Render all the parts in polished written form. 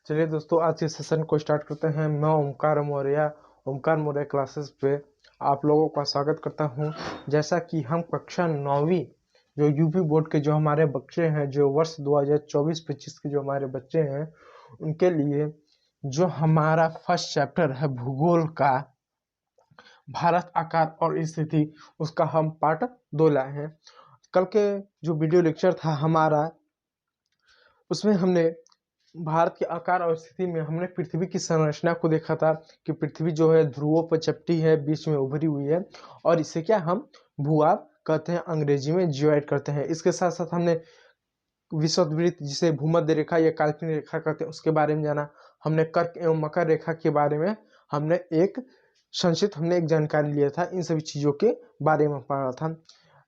चलिए दोस्तों, आज के सेशन को स्टार्ट करते हैं। मैं ओमकार मौर्य क्लासेस पे आप लोगों का स्वागत करता हूं। जैसा कि हम कक्षा 9वीं जो यूपी बोर्ड के जो हमारे बच्चे हैं, जो वर्ष 2024-25 के जो हमारे बच्चे हैं, उनके लिए जो हमारा फर्स्ट चैप्टर है भूगोल का, भारत आकार और स्थिति, उसका हम पार्ट 2 लाए हैं। कल के जो वीडियो लेक्चर था हमारा, उसमें हमने भारत के आकार और स्थिति में हमने पृथ्वी की संरचना को देखा था कि पृथ्वी जो है ध्रुवों पर चपटी है, बीच में उभरी हुई है, और इसे क्या हम भूभाग कहते हैं, अंग्रेजी में जियोइड कहते हैं। इसके साथ साथ हमने विषुववृत्त, जिसे भूमध्य रेखा या काल्पनिक रेखा कहते हैं, उसके बारे में जाना। हमने कर्क एवं मकर रेखा के बारे में हमने एक जानकारी लिया था। इन सभी चीज़ों के बारे में पढ़ा था।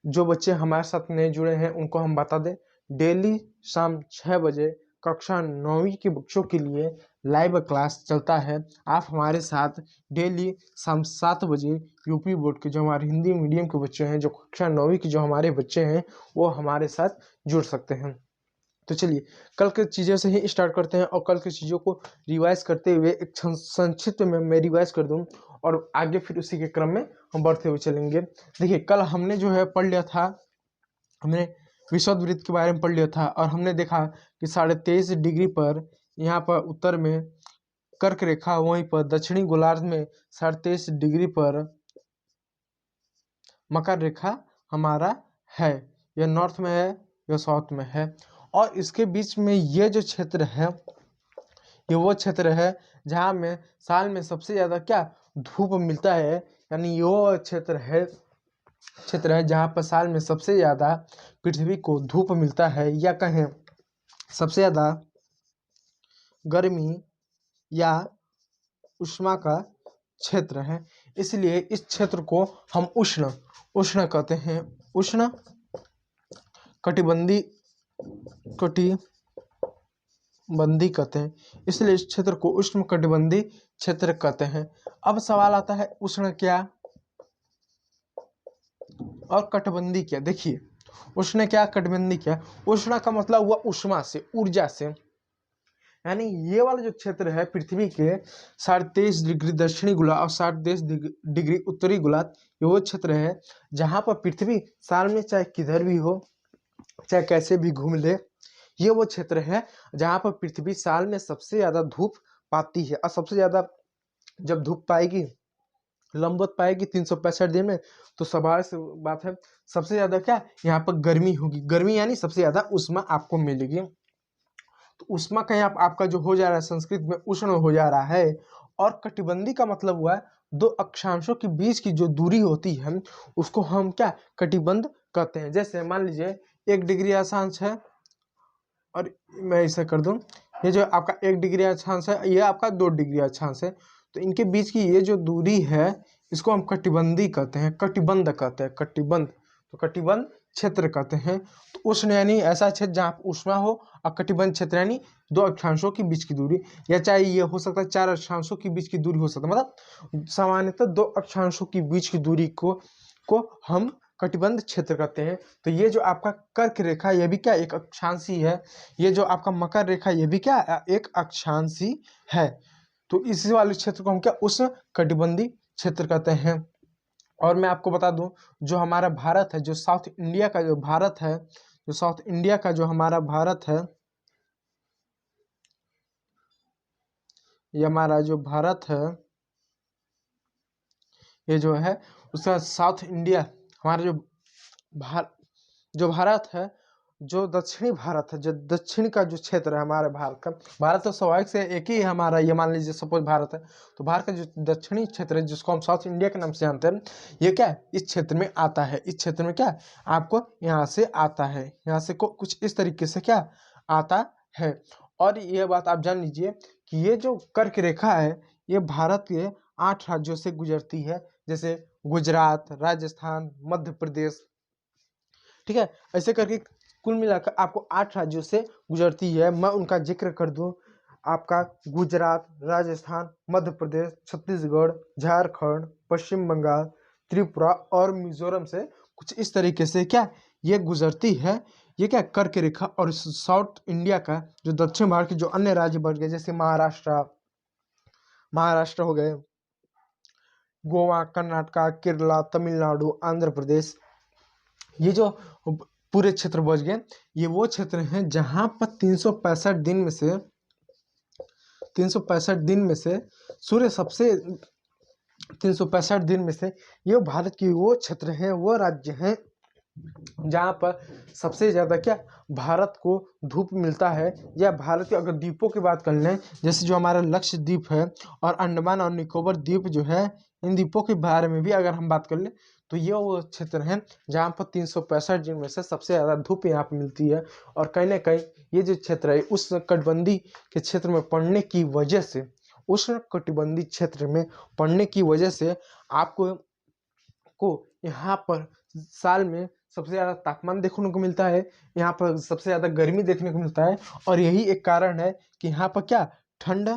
जो बच्चे हमारे साथ नए जुड़े हैं उनको हम बता दें, डेली शाम 6 बजे कक्षा 9वीं के बच्चों के लिए लाइव क्लास चलता है। आप हमारे साथ डेली शाम 7 बजे यूपी बोर्ड के जो हमारे हिंदी मीडियम के बच्चे हैं, जो कक्षा 9वीं के जो हमारे बच्चे हैं, वो हमारे साथ जुड़ सकते हैं। तो चलिए कल के चीज़ों से ही स्टार्ट करते हैं, और कल की चीज़ों को रिवाइज करते हुए एक संक्षिप्त में मैं रिवाइज कर दूं, और आगे फिर उसी के क्रम में हम बढ़ते हुए चलेंगे। देखिए, कल हमने जो है पढ़ लिया था, हमने विषुववृत्त के बारे में पढ़ लिया था, और हमने देखा कि 23.5 डिग्री पर यहाँ पर उत्तर में कर्क रेखा, वहीं पर दक्षिणी गोलार्ध में 23.5 डिग्री पर मकर रेखा हमारा है। यह नॉर्थ में है, यह साउथ में है, और इसके बीच में ये जो क्षेत्र है, ये वो क्षेत्र है जहाँ में साल में सबसे ज़्यादा क्या धूप मिलता है। यानी ये वो क्षेत्र है जहाँ पर साल में सबसे ज़्यादा पृथ्वी को धूप मिलता है, या कहें सबसे ज़्यादा गर्मी या उष्मा का क्षेत्र है। इसलिए इस क्षेत्र को हम उष्ण कहते हैं, उष्ण कटिबंधी कहते हैं। इसलिए इस क्षेत्र को उष्ण कटिबंधी क्षेत्र कहते हैं। अब सवाल आता है, उष्ण क्या और कटिबंधी क्या। देखिए, उष्ण क्या, कटिबंधी क्या। उष्ण का मतलब हुआ उष्मा से, ऊर्जा से। यानी ये वाला जो क्षेत्र है पृथ्वी के 23.5 डिग्री दक्षिणी गोलार्ध और 23.5 डिग्री उत्तरी गोलार्ध, ये वो क्षेत्र है जहाँ पर पृथ्वी साल में चाहे किधर भी हो, चाहे कैसे भी घूम ले, ये वो क्षेत्र है जहाँ पर पृथ्वी साल में सबसे ज़्यादा धूप पाती है। और सबसे ज़्यादा जब धूप पाएगी, लंबवत पाएगी 365 दिन में, तो स्वाभाविक सी बात है सबसे ज़्यादा क्या यहाँ पर गर्मी होगी। गर्मी यानी सबसे ज़्यादा उष्मा आपको मिलेगी। तो उष्मा का यहाँ आपका जो हो जा रहा है, संस्कृत में उष्ण हो जा रहा है। और कटिबंधी का मतलब हुआ है दो अक्षांशों के बीच की जो दूरी होती है, उसको हम क्या कटिबंध कहते हैं। जैसे मान लीजिए 1 डिग्री अक्षांश है, और मैं इसे कर दूं, ये जो आपका 1 डिग्री अक्षांश है, ये आपका 2 डिग्री अक्षांश है, तो इनके बीच की ये जो दूरी है, इसको हम कटिबंधी कहते हैं, कटिबंध कहते हैं, कटिबंध। तो कटिबंध क्षेत्र कहते हैं। तो उष्ण यानी ऐसा क्षेत्र जहाँ उष्मा हो, और कटिबंध क्षेत्र यानी 2 अक्षांशों के बीच की दूरी, या चाहे ये हो सकता है 4 अक्षांशों के बीच की दूरी हो सकता है। मतलब सामान्यतः 2 अक्षांशों की बीच की दूरी को हम कटिबंध क्षेत्र कहते हैं। तो ये जो आपका कर्क रेखा, ये भी क्या एक अक्षांशी है। ये जो आपका मकर रेखा, ये भी क्या एक अक्षांशी है। तो इस वाले क्षेत्र को हम क्या उष्ण कटिबंधी क्षेत्र कहते हैं। और मैं आपको बता दूं, जो हमारा भारत है, जो साउथ इंडिया का जो भारत है, जो साउथ इंडिया का जो हमारा भारत है, ये हमारा जो भारत है, ये जो है उसका साउथ इंडिया, हमारा जो भारत है, जो दक्षिणी भारत है, जो दक्षिण का जो क्षेत्र है हमारे भारत का, भारत तो स्वाभाविक से एक ही है हमारा। ये मान लीजिए सपोज भारत है, तो भारत का जो दक्षिणी क्षेत्र है, जिसको हम साउथ इंडिया के नाम से जानते हैं, ये क्या इस क्षेत्र में आता है। इस क्षेत्र में क्या आपको यहाँ से आता है, यहाँ से को कुछ इस तरीके से क्या आता है। और ये बात आप जान लीजिए कि ये जो कर्क रेखा है, ये भारत के 8 राज्यों से गुजरती है, जैसे गुजरात, राजस्थान, मध्य प्रदेश, ठीक है। ऐसे करके कुल मिलाकर आपको 8 राज्यों से गुजरती है। मैं उनका जिक्र कर दूं, आपका गुजरात, राजस्थान, मध्य प्रदेश, छत्तीसगढ़, झारखंड, पश्चिम बंगाल, त्रिपुरा और मिजोरम से कुछ इस तरीके से क्या ये गुजरती है। ये क्या कर्क रेखा, और साउथ इंडिया का जो दक्षिण भारत के जो अन्य राज्य बढ़ गए जैसे महाराष्ट्र हो गए, गोवा, कर्नाटका, केरला, तमिलनाडु, आंध्र प्रदेश, ये जो पूरे क्षेत्र बच गए, ये वो क्षेत्र हैं जहां पर 365 दिन में से सूर्य सबसे 365 दिन में से ये भारत की वो क्षेत्र हैं, वो राज्य हैं जहाँ पर सबसे ज़्यादा क्या भारत को धूप मिलता है। या भारत के अगर द्वीपों की बात कर लें, जैसे जो हमारा लक्षद्वीप है और अंडमान और निकोबार द्वीप जो है, इन द्वीपों के बारे में भी अगर हम बात कर लें तो ये वो क्षेत्र हैं जहाँ पर 365 दिन में से सबसे ज़्यादा धूप यहाँ पर मिलती है। और कहीं ना कहीं ये जो क्षेत्र है उष्णकटिबंधीय के क्षेत्र में पड़ने की वजह से, उष्णकटिबंधीय क्षेत्र में पड़ने की वजह से आपको यहाँ पर साल में सबसे ज़्यादा तापमान देखने को मिलता है, यहाँ पर सबसे ज़्यादा गर्मी देखने को मिलता है। और यही एक कारण है कि यहाँ पर क्या ठंड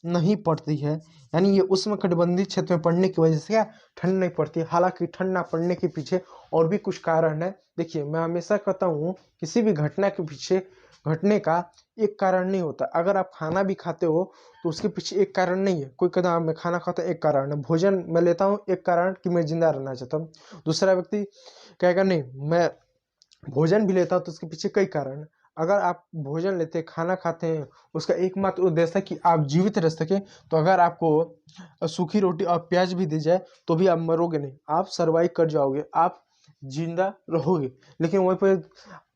नहीं पड़ती है, यानी ये उष्णकटिबंधीय क्षेत्र में पड़ने की वजह से क्या ठंड नहीं पड़ती है। हालांकि ठंड ना पड़ने के पीछे और भी कुछ कारण है। देखिए, मैं हमेशा कहता हूँ किसी भी घटना के पीछे घटने का एक कारण नहीं होता। अगर आप खाना भी खाते हो तो उसके पीछे एक कारण नहीं है। कोई कहता मैं खाना खाता एक कारण है, भोजन मैं लेता हूँ एक कारण कि मैं जिंदा रहना चाहता हूँ। दूसरा व्यक्ति कहेगा नहीं मैं भोजन भी लेता हूँ तो उसके पीछे कई कारण है। अगर आप भोजन लेते हैं, खाना खाते हैं, उसका एकमात्र उद्देश्य है कि आप जीवित रह सकें। तो अगर आपको सूखी रोटी और प्याज भी दी जाए तो भी आप मरोगे नहीं, आप सर्वाइव कर जाओगे, आप जिंदा रहोगे। लेकिन वहीं पर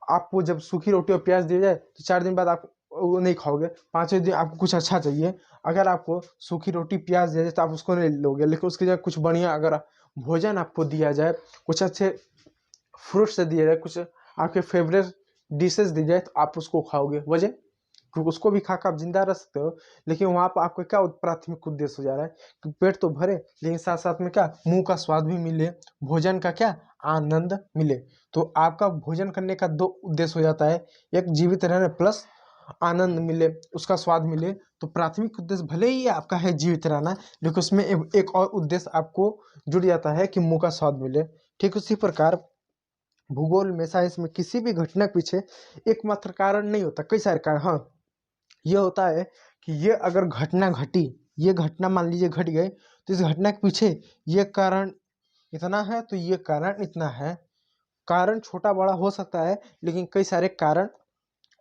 आपको जब सूखी रोटी और प्याज दी जाए तो 4 दिन बाद आप वो नहीं खाओगे, 5वें दिन आपको कुछ अच्छा चाहिए। अगर आपको सूखी रोटी प्याज दिया जाए तो आप उसको नहीं लोगे, लेकिन उसकी जगह कुछ बढ़िया अगर भोजन आपको दिया जाए, कुछ अच्छे फ्रूट से दिया जाए, कुछ आपके फेवरेट डिशेस दी जाए तो आप उसको खाओगे। वजह क्योंकि उसको भी खाकर आप जिंदा रह सकते हो। लेकिन वहाँ पर आपको क्या प्राथमिक उद्देश्य हो जा रहा है कि पेट तो भरे लेकिन साथ साथ में क्या मुंह का स्वाद भी मिले, भोजन का क्या आनंद मिले। तो आपका भोजन करने का 2 उद्देश्य हो जाता है, एक जीवित रहने प्लस आनंद मिले, उसका स्वाद मिले। तो प्राथमिक उद्देश्य भले ही आपका है जीवित रहना, लेकिन उसमें एक और उद्देश्य आपको जुड़ जाता है कि मुंह का स्वाद मिले। ठीक उसी प्रकार भूगोल में, साइंस में किसी भी घटना के पीछे एकमात्र कारण नहीं होता, कई सारे कारण। हाँ, ये होता है कि ये अगर घटना घटी, ये घटना मान लीजिए घट गई, तो इस घटना के पीछे ये कारण इतना है तो ये कारण इतना है। कारण छोटा बड़ा हो सकता है लेकिन कई सारे कारण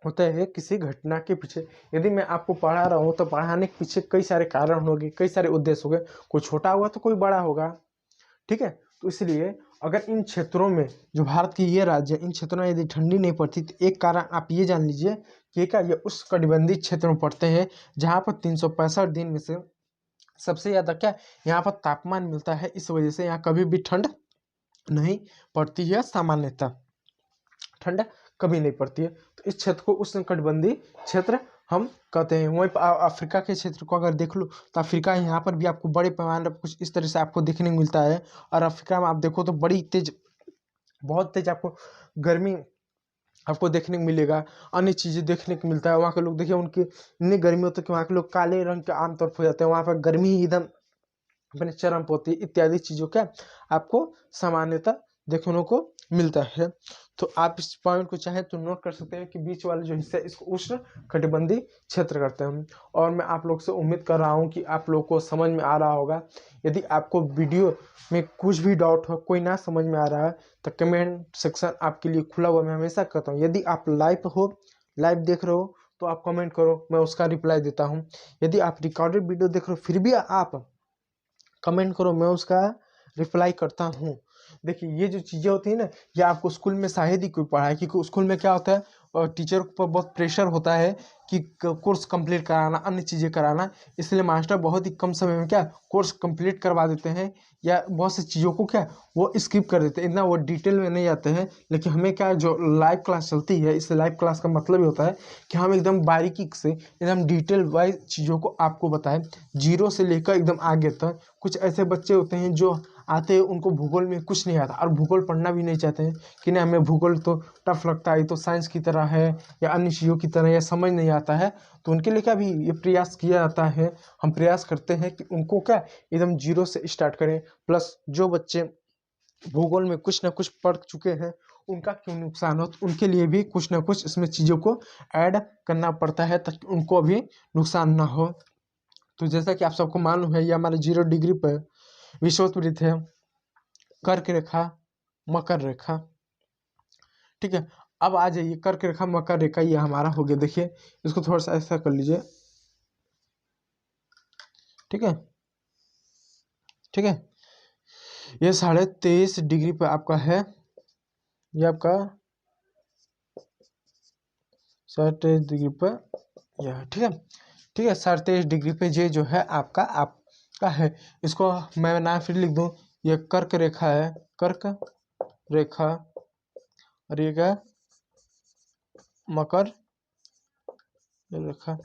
होते हैं किसी घटना के पीछे। यदि मैं आपको पढ़ा रहा हूँ तो पढ़ाने के पीछे कई सारे कारण होंगे, कई सारे उद्देश्य होंगे, कोई छोटा होगा तो कोई बड़ा होगा। ठीक है, तो इसलिए अगर इन क्षेत्रों में जो भारत के ये राज्य इन क्षेत्रों में यदि ठंडी नहीं पड़ती तो एक कारण आप ये जान लीजिए कि क्या ये उष्णकटिबंधीय क्षेत्र में पड़ते हैं जहाँ पर 365 दिन में से सबसे ज़्यादा क्या यहाँ पर तापमान मिलता है। इस वजह से यहाँ कभी भी ठंड नहीं पड़ती है, सामान्यतः ठंड कभी नहीं पड़ती है। तो इस क्षेत्र को उष्णकटिबंधीय क्षेत्र हम कहते हैं। वहीं पर अफ्रीका के क्षेत्र को अगर देख लो तो अफ्रीका यहाँ पर भी आपको बड़े पैमाने पर कुछ इस तरह से आपको देखने को मिलता है। और अफ्रीका में आप देखो तो बड़ी तेज, बहुत तेज आपको गर्मी आपको देखने को मिलेगा, अन्य चीज़ें देखने को मिलता है। वहाँ के लोग देखिए उनकी इतनी गर्मी होती है कि वहाँ के लोग काले रंग के आमतौर पर हो जाते हैं। वहाँ पर गर्मी ही एकदम अपने चरम पर होती है। इत्यादि चीज़ों का आपको सामान्यतः देखने को मिलता है। तो आप इस पॉइंट को चाहें तो नोट कर सकते हैं कि बीच वाले जो हिस्सा है इसको उष्ण कटिबंधीय क्षेत्र करते हैं। और मैं आप लोग से उम्मीद कर रहा हूं कि आप लोग को समझ में आ रहा होगा। यदि आपको वीडियो में कुछ भी डाउट हो, कोई ना समझ में आ रहा है तो कमेंट सेक्शन आपके लिए खुला हुआ। मैं हमेशा कहता हूँ यदि आप लाइव देख रहे हो तो आप कमेंट करो, मैं उसका रिप्लाई देता हूँ। यदि आप रिकॉर्डेड वीडियो देख रहे हो फिर भी आप कमेंट करो, मैं उसका रिप्लाई करता हूँ। देखिए ये जो चीज़ें होती है ना, ये आपको स्कूल में शायद ही कोई पढ़ाए, क्योंकि स्कूल में क्या होता है और टीचर पर बहुत प्रेशर होता है कि कोर्स कंप्लीट कराना, अन्य चीज़ें कराना। इसलिए मास्टर बहुत ही कम समय में क्या कोर्स कंप्लीट करवा देते हैं या बहुत सी चीज़ों को क्या वो स्किप कर देते हैं, इतना वो डिटेल में नहीं जाते हैं। लेकिन हमें क्या जो लाइव क्लास चलती है, इस लाइव क्लास का मतलब ये होता है कि हम एकदम बारीकी से एकदम डिटेल वाइज चीज़ों को आपको बताएं, जीरो से लेकर एकदम आगे तक। कुछ ऐसे बच्चे होते हैं जो आते हैं उनको भूगोल में कुछ नहीं आता और भूगोल पढ़ना भी नहीं चाहते हैं कि नहीं हमें भूगोल तो टफ लगता है, ये तो साइंस की तरह है या अन्य चीज़ों की तरह, या समझ नहीं आता है। तो उनके लिए क्या भी ये प्रयास किया जाता है, हम प्रयास करते हैं कि उनको क्या एकदम जीरो से स्टार्ट करें। प्लस जो बच्चे भूगोल में कुछ ना कुछ पढ़ चुके हैं उनका क्यों नुकसान हो, तो उनके लिए भी कुछ ना कुछ इसमें चीज़ों को ऐड करना पड़ता है ताकि उनको भी नुकसान ना हो। तो जैसा कि आप सबको मालूम है, ये हमारे 0 डिग्री पर विषुववृत्त है, कर्क रेखा, मकर रेखा। ठीक है, अब आ जाइए कर्क रेखा, मकर रेखा, ये हमारा हो गया। देखिए इसको थोड़ा सा ऐसा कर लीजिए। ठीक है, ठीक है, ये 23.5 डिग्री पे आपका है, ये आपका 23.5 डिग्री पर यह। ठीक है, ठीक है, 23.5 डिग्री पे ये जो है आपका है। इसको मैं नाम फिर लिख दूं, ये कर्क रेखा है, कर्क रेखा, और ये क्या, मकर रेखा।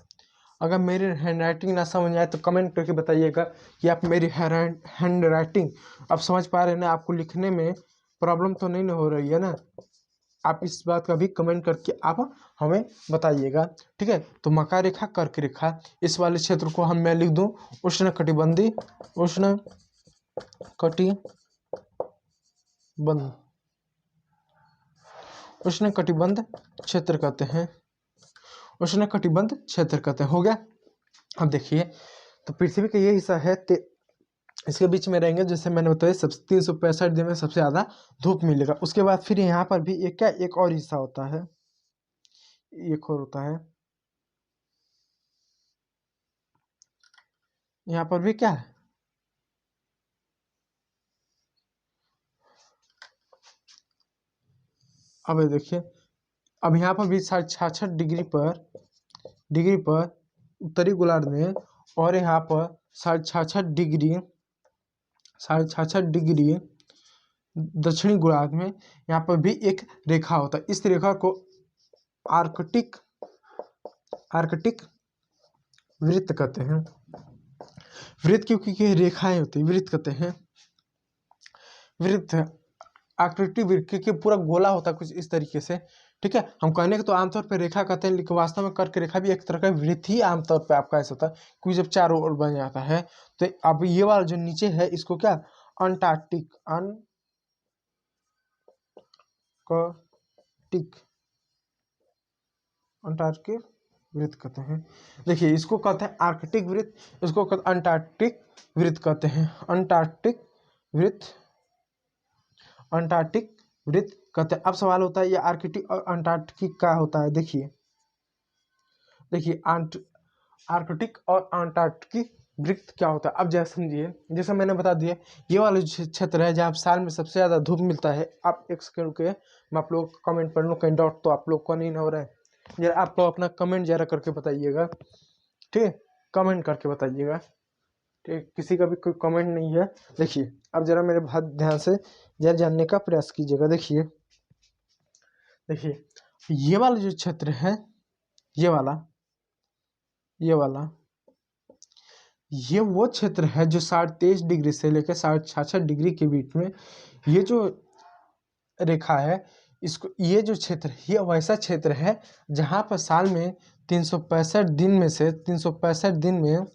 अगर मेरी हैंड राइटिंग ना समझ आए तो कमेंट करके बताइएगा कि आप मेरी हैंड राइटिंग आप समझ पा रहे हैं ना, आपको लिखने में प्रॉब्लम तो नहीं हो रही है ना। आप इस बात का भी कमेंट करके आप हमें बताइएगा। ठीक है, तो मकर रेखा, कर्क रेखा, इस वाले क्षेत्र को मैं लिख दूं उष्ण कटिबंधी, उष्ण कटिबंध, उष्ण कटिबंध क्षेत्र कहते हैं, उष्ण कटिबंध क्षेत्र कहते हैं। हो गया। अब देखिए, तो पृथ्वी का ये हिस्सा है, इसके बीच में रहेंगे, जैसे मैंने बताया, सब 365 दिन में सबसे ज़्यादा धूप मिलेगा। उसके बाद फिर यहाँ पर भी एक क्या, एक और हिस्सा होता है, एक और होता है, यहाँ पर भी क्या है, अब ये देखिए, अब यहाँ पर भी 66 डिग्री पर उत्तरी गोलार्ध में, और यहाँ पर 66 डिग्री दक्षिणी गोलार्ध में, यहाँ पर भी एक रेखा होता है। इस रेखा को आर्कटिक वृत्त कहते हैं। वृत्त क्योंकि रेखाएं होती है, वृत्त कहते हैं, वृत्त आकृति वृत्त के पूरा गोला होता है कुछ इस तरीके से। ठीक है, हम कहने के तो आमतौर पर रेखा कहते हैं, लेकिन वास्तव में कर्क रेखा भी एक तरह का वृत्त ही आमतौर पर आपका ऐसा होता है, क्योंकि जब चारों ओर बन जाता है। तो अब ये वाला जो नीचे है, इसको क्या, अंटार्कटिक अंटार्कटिक वृत्त कहते हैं। देखिए, इसको कहते हैं आर्कटिक वृत्त, इसको कहते हैं अंटार्कटिक वृत्त कहते हैं, अंटार्कटिक वृत्त कहते हैं। अब सवाल होता है, ये आर्कटिक और अंटार्कटिक का होता है। देखिए आर्कटिक और अंटार्कटिक वृत्त क्या होता है, अब जैसे समझिए, जैसे मैंने बता दिया, ये वाला जो क्षेत्र है जहाँ साल में सबसे ज़्यादा धूप मिलता है। आप एक सेकंड के, मैं आप लोग को कमेंट पढ़ लूँ, कहीं डाउट तो आप लोग को नहीं हो रहा है, जरा आप लोग अपना कमेंट जरा करके बताइएगा। ठीक है, कमेंट करके बताइएगा। ठीक, किसी का भी कोई कमेंट नहीं है। देखिए, अब जरा मेरे बात ध्यान से जरा जानने का प्रयास कीजिएगा। देखिए, ये वाला जो क्षेत्र है, ये वो क्षेत्र है जो 23.5 डिग्री से लेकर 66 डिग्री के बीच में, ये जो रेखा है, इसको, ये जो क्षेत्र है, ये वैसा क्षेत्र है जहाँ पर साल में 365 दिन में से 365 दिन में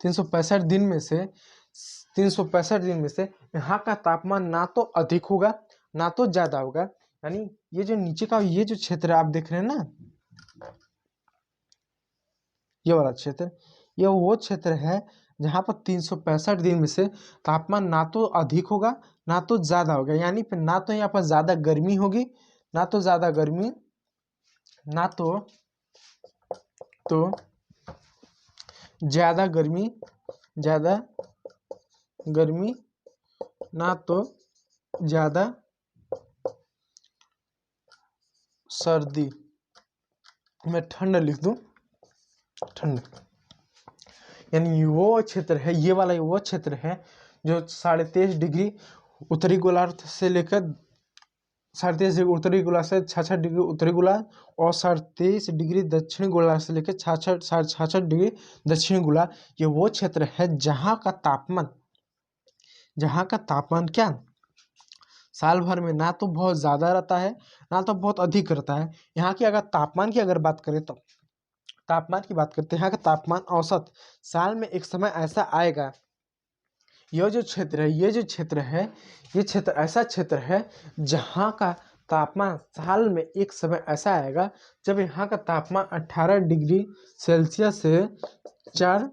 365 दिन में से 365 दिन में से यहाँ का तापमान ना तो अधिक होगा ना तो ज़्यादा होगा। यानी ये जो नीचे का ये जो क्षेत्र आप देख रहे हैं ना, ये वाला क्षेत्र, ये वो क्षेत्र है जहाँ पर 365 दिन में से तापमान ना तो अधिक होगा ना तो ज़्यादा होगा। यानी फिर ना तो यहाँ पर ज़्यादा गर्मी होगी, ना तो ज़्यादा गर्मी, ना तो ज़्यादा गर्मी, ना तो ज़्यादा सर्दी, मैं ठंड लिख दूं, ठंड। यानी वो क्षेत्र है, ये वाला वो क्षेत्र है जो 23.5 डिग्री उत्तरी गोलार्ध से लेकर 23.5 डिग्री उत्तरी गोलार्ध से 66 डिग्री उत्तरी गोलार्ध, और 23.5 डिग्री दक्षिणी गोलार्ध से लेकर 66 डिग्री दक्षिणी गोलार्ध, ये वो क्षेत्र है जहाँ का तापमान क्या, साल भर में ना तो बहुत ज़्यादा रहता है ना तो बहुत अधिक रहता है। यहाँ की अगर तापमान की अगर बात करें तो तापमान की बात करते हैं, यहाँ का तापमान औसत साल में एक समय ऐसा आएगा यह जो क्षेत्र है, ये क्षेत्र ऐसा क्षेत्र है जहाँ का तापमान साल में एक समय ऐसा आएगा जब यहाँ का तापमान 18 डिग्री सेल्सियस से 4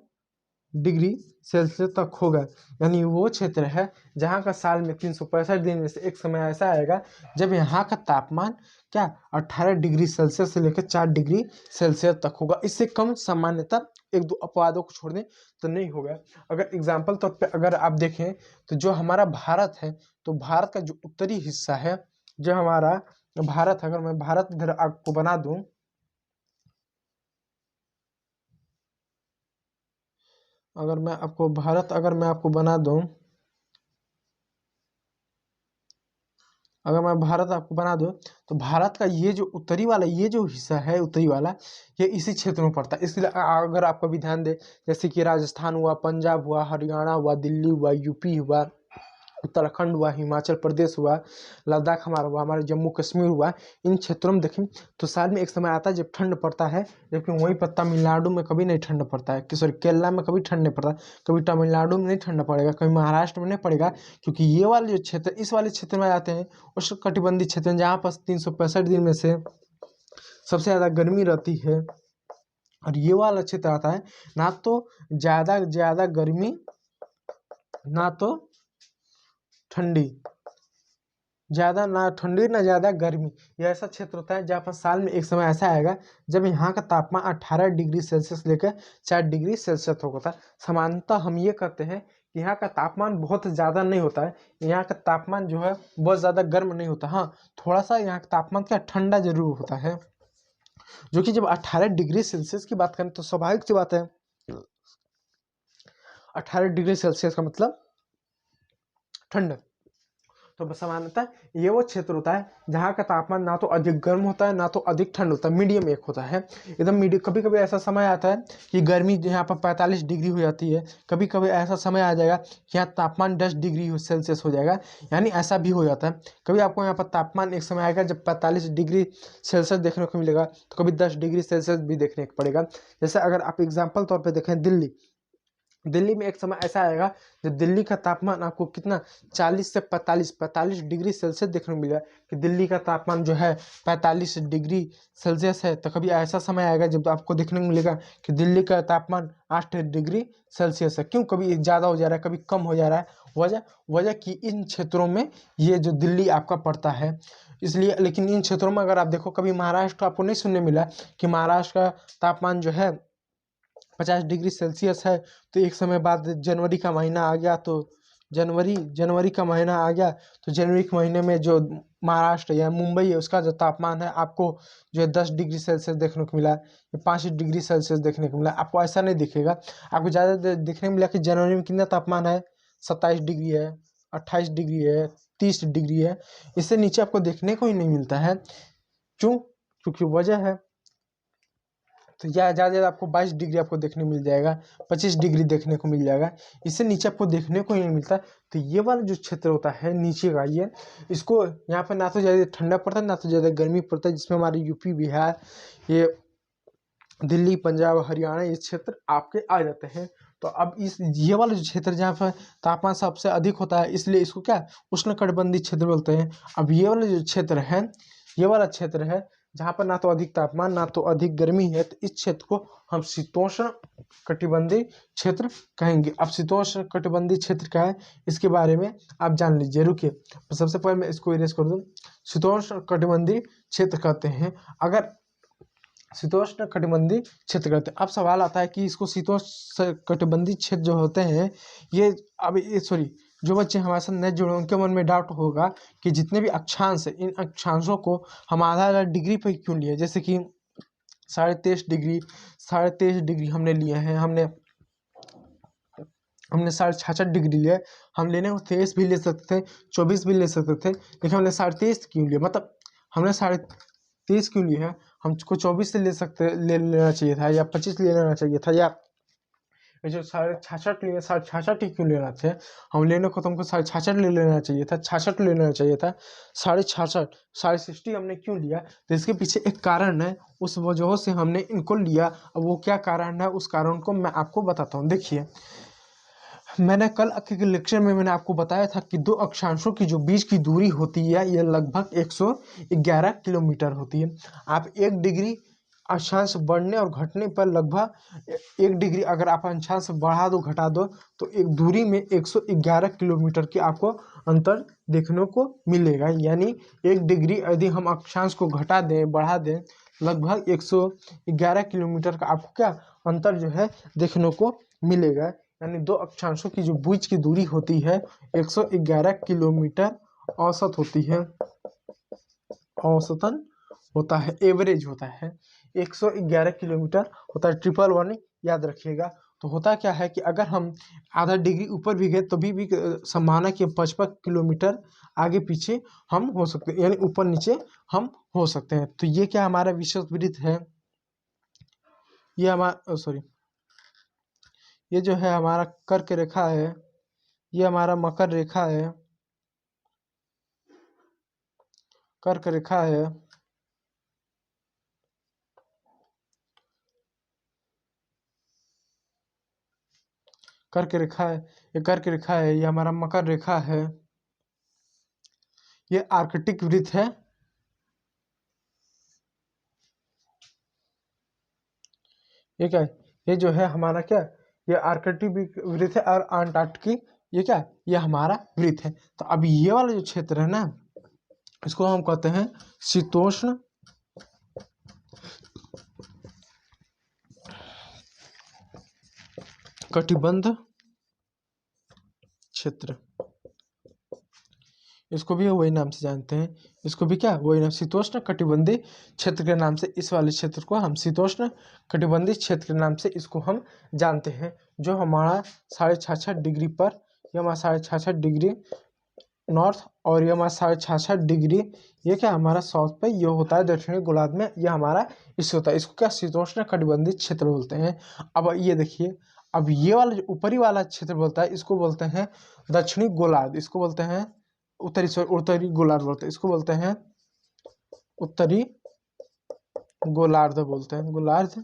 डिग्री सेल्सियस तक होगा। यानी वो क्षेत्र है जहाँ का साल में 365 दिन में से एक समय ऐसा आएगा जब यहाँ का तापमान क्या 18 डिग्री सेल्सियस से लेकर 4 डिग्री सेल्सियस तक होगा। इससे कम सामान्यतः एक दो अपवादों को छोड़ दें तो नहीं होगा। अगर एग्जाम्पल तौर पे अगर आप देखें तो जो हमारा भारत है, तो भारत का जो उत्तरी हिस्सा है, जो हमारा भारत, अगर मैं भारत इधर आपको बना दूं, अगर मैं आपको बना दूं, तो भारत का ये जो उत्तरी वाला, ये जो हिस्सा है उत्तरी वाला, ये इसी क्षेत्र में पड़ता है। इसलिए अगर आप कभी ध्यान दें, जैसे कि राजस्थान हुआ, पंजाब हुआ, हरियाणा हुआ, दिल्ली हुआ, यूपी हुआ, उत्तराखंड हुआ, हिमाचल प्रदेश हुआ, लद्दाख हमारा जम्मू कश्मीर हुआ, इन क्षेत्रों में देखें तो साल में एक समय आता है जब ठंड पड़ता है, जबकि वहीं पर तमिलनाडु में कभी नहीं ठंड पड़ता है, सॉरी केरला में कभी ठंड नहीं पड़ता, कभी तमिलनाडु में नहीं ठंड पड़ेगा, कभी महाराष्ट्र में नहीं पड़ेगा, क्योंकि ये वाले जो क्षेत्र, इस वाले क्षेत्र में आते हैं उष्णकटिबंधीय क्षेत्र, जहाँ पर 365 दिन में से सबसे ज़्यादा गर्मी रहती है। और ये वाला क्षेत्र आता है ना तो ज़्यादा गर्मी, ना तो ठंडी, ज़्यादा ना ठंडी ना ज़्यादा गर्मी, यह ऐसा क्षेत्र होता है जहाँ पर साल में एक समय ऐसा आएगा जब यहाँ का तापमान 18 डिग्री सेल्सियस लेकर 4 डिग्री सेल्सियस होता है। सामान्यतः हम ये कहते हैं कि यहाँ का तापमान बहुत ज़्यादा नहीं होता है, यहाँ का तापमान जो है बहुत ज़्यादा गर्म नहीं होता, हाँ थोड़ा सा यहाँ का तापमान क्या ठंडा जरूर होता है। जो कि जब 18 डिग्री सेल्सियस की बात करें तो स्वाभाविक सी बात है, 18 डिग्री सेल्सियस का मतलब ठंड। तो सामान्यतः ये वो क्षेत्र होता है जहाँ का तापमान ना तो अधिक गर्म होता है ना तो अधिक ठंड होता है, मीडियम एक होता है, एकदम मीडियम। कभी कभी ऐसा समय आता है कि गर्मी यहाँ पर 45 डिग्री हो जाती है, कभी कभी ऐसा समय आ जाएगा कि यहाँ तापमान 10 डिग्री सेल्सियस हो जाएगा, यानी ऐसा भी हो जाता है। कभी आपको यहाँ पर तापमान एक समय आएगा जब 45 डिग्री सेल्सियस देखने को मिलेगा, तो कभी 10 डिग्री सेल्सियस भी देखने को पड़ेगा। जैसे अगर आप एग्जाम्पल तौर पर देखें, दिल्ली में एक समय ऐसा आएगा जब दिल्ली का तापमान आपको कितना 40 से 45 डिग्री सेल्सियस देखने को मिलेगा, कि दिल्ली का तापमान जो है 45 डिग्री सेल्सियस है। तो कभी ऐसा समय आएगा जब आपको देखने को मिलेगा कि दिल्ली का तापमान 8 डिग्री सेल्सियस है। क्यों? कभी ज़्यादा हो जा रहा है, कभी कम हो जा रहा है, वजह कि इन क्षेत्रों में ये जो दिल्ली आपका पड़ता है, इसलिए। लेकिन इन क्षेत्रों में अगर आप देखो, कभी महाराष्ट्र आपको नहीं सुनने मिला कि महाराष्ट्र का तापमान जो है 50 डिग्री सेल्सियस है, तो एक समय बाद जनवरी का महीना आ गया, तो जनवरी का महीना आ गया, तो जनवरी के महीने में जो महाराष्ट्र या मुंबई है उसका जो तापमान है आपको जो है 10 डिग्री सेल्सियस देखने को मिला, या 5 डिग्री सेल्सियस देखने को मिला। आपको ऐसा नहीं दिखेगा, आपको ज़्यादा देखने को मिला कि जनवरी में कितना तापमान है, 27 डिग्री है, 28 डिग्री है, 30 डिग्री है, इससे नीचे आपको देखने को ही नहीं मिलता है। क्यों? क्योंकि वजह है, तो ज़्यादा आपको 22 डिग्री आपको देखने मिल जाएगा, 25 डिग्री देखने को मिल जाएगा, इससे नीचे आपको देखने को ही नहीं मिलता। तो ये वाला जो क्षेत्र होता है नीचे का, ये इसको यहाँ पर ना तो ज़्यादा ठंडा पड़ता है ना तो ज़्यादा गर्मी पड़ता है, जिसमें हमारे यूपी, बिहार, ये दिल्ली, पंजाब, हरियाणा, ये क्षेत्र आपके आ जाते हैं। तो अब ये वाला जो क्षेत्र जहाँ पर तापमान सबसे अधिक होता है, इसलिए इसको क्या उष्णकटिबंधीय क्षेत्र बोलते हैं। अब ये वाला जो क्षेत्र है, ये वाला क्षेत्र है जहाँ पर ना तो अधिक तापमान ना तो अधिक गर्मी है, तो इस क्षेत्र को हम शीतोष्ण कटिबंधीय क्षेत्र कहेंगे। अब शीतोष्ण कटिबंधीय क्षेत्र क्या है, इसके बारे में आप जान लीजिए। रुकिए, सबसे पहले मैं इसको इरेज कर दूं। शीतोष्ण कटिबंधीय क्षेत्र कहते हैं, अगर शीतोष्ण कटिबंधीय क्षेत्र कहते हैं। अब सवाल आता है कि इसको शीतोष्ण कटिबंधीय क्षेत्र जो होते हैं, ये अब ये सॉरी जो बच्चे हमारे साथ नए जुड़े उनके मन में डाउट होगा कि जितने भी अक्षांश है, इन अक्षांशों को हम आधा डिग्री पर क्यों लिए, जैसे कि 23.5 डिग्री हमने लिए हैं, हमने 66 डिग्री लिया, हम लेने को 23 भी ले सकते थे, 24 भी ले सकते थे, लेकिन हमने 23.5 क्यों लिया, मतलब हमने 23.5 क्यों लिया है, हमको 24 से ले लेना चाहिए था, या 25 ले लेना चाहिए था, या जो 66 लिए 66 ही क्यों लेना थे, हम लेने को तो हमको 66 ले लेना चाहिए था, 66 ले लेना चाहिए था, 66 60 हमने क्यों लिया, तो इसके पीछे एक कारण है, उस वजह से हमने इनको लिया। अब वो क्या कारण है, उस कारण को मैं आपको बताता हूँ। देखिए, मैंने कल के लेक्चर में मैंने आपको बताया था कि दो अक्षांशों की जो बीच की दूरी होती है यह लगभग 111 किलोमीटर होती है। आप 1 डिग्री अक्षांश बढ़ने और घटने पर लगभग 1 डिग्री अगर आप अक्षांश बढ़ा दो घटा दो तो एक दूरी में 111 किलोमीटर की आपको अंतर देखने को मिलेगा। यानी 1 डिग्री यदि हम अक्षांश को घटा दें बढ़ा दें लगभग 111 किलोमीटर का आपको क्या अंतर जो है देखने को मिलेगा। यानी दो अक्षांशों की जो बीच की दूरी होती है 111 किलोमीटर औसत होती है, औसतन होता है, एवरेज होता है 111 किलोमीटर होता है। 111 याद रखिएगा। तो होता क्या है कि अगर हम आधा डिग्री ऊपर भी गए तो भी संभावना कि 55 किलोमीटर आगे पीछे हम हो सकते हैं, यानी ऊपर नीचे हम हो सकते हैं। तो ये क्या हमारा विषुववृत्त है, ये हमारा सॉरी ये जो है हमारा कर्क रेखा है, ये हमारा मकर रेखा है, कर्क रेखा है, कर्क रेखा है, ये कर्क रेखा है, ये हमारा मकर रेखा है, ये आर्कटिक वृत्त है, ये क्या है, ये जो है हमारा क्या, ये आर्कटिक वृत्त है। और अंटार्कटिक ये क्या, ये हमारा वृत्त है। तो अब ये वाला जो क्षेत्र है ना इसको हम कहते हैं शीतोष्ण कटिबंध क्षेत्र, इसको भी वही नाम से जानते हैं, इसको भी क्या वही नाम शीतोष्ण कटिबंधीय क्षेत्र के नाम से, इस वाले क्षेत्र को हम शीतोष्ण कटिबंधीय क्षेत्र के नाम से इसको हम जानते हैं। जो हमारा 66.5 डिग्री पर, ये हमारा 66.5 डिग्री नॉर्थ और ये हमारा 66.5 डिग्री ये क्या हमारा साउथ पे ये होता है, दक्षिणी गोलार्ध में ये हमारा इससे होता है। इसको क्या शीतोष्ण कटिबंधीय क्षेत्र बोलते हैं। अब ये देखिए, अब ये वाला जो ऊपरी वाला क्षेत्र बोलता है इसको बोलते हैं दक्षिणी गोलार्ध, इसको बोलते हैं उत्तरी गोलार्ध बोलते हैं, इसको बोलते हैं उत्तरी गोलार्ध बोलते हैं, गोलार्ध,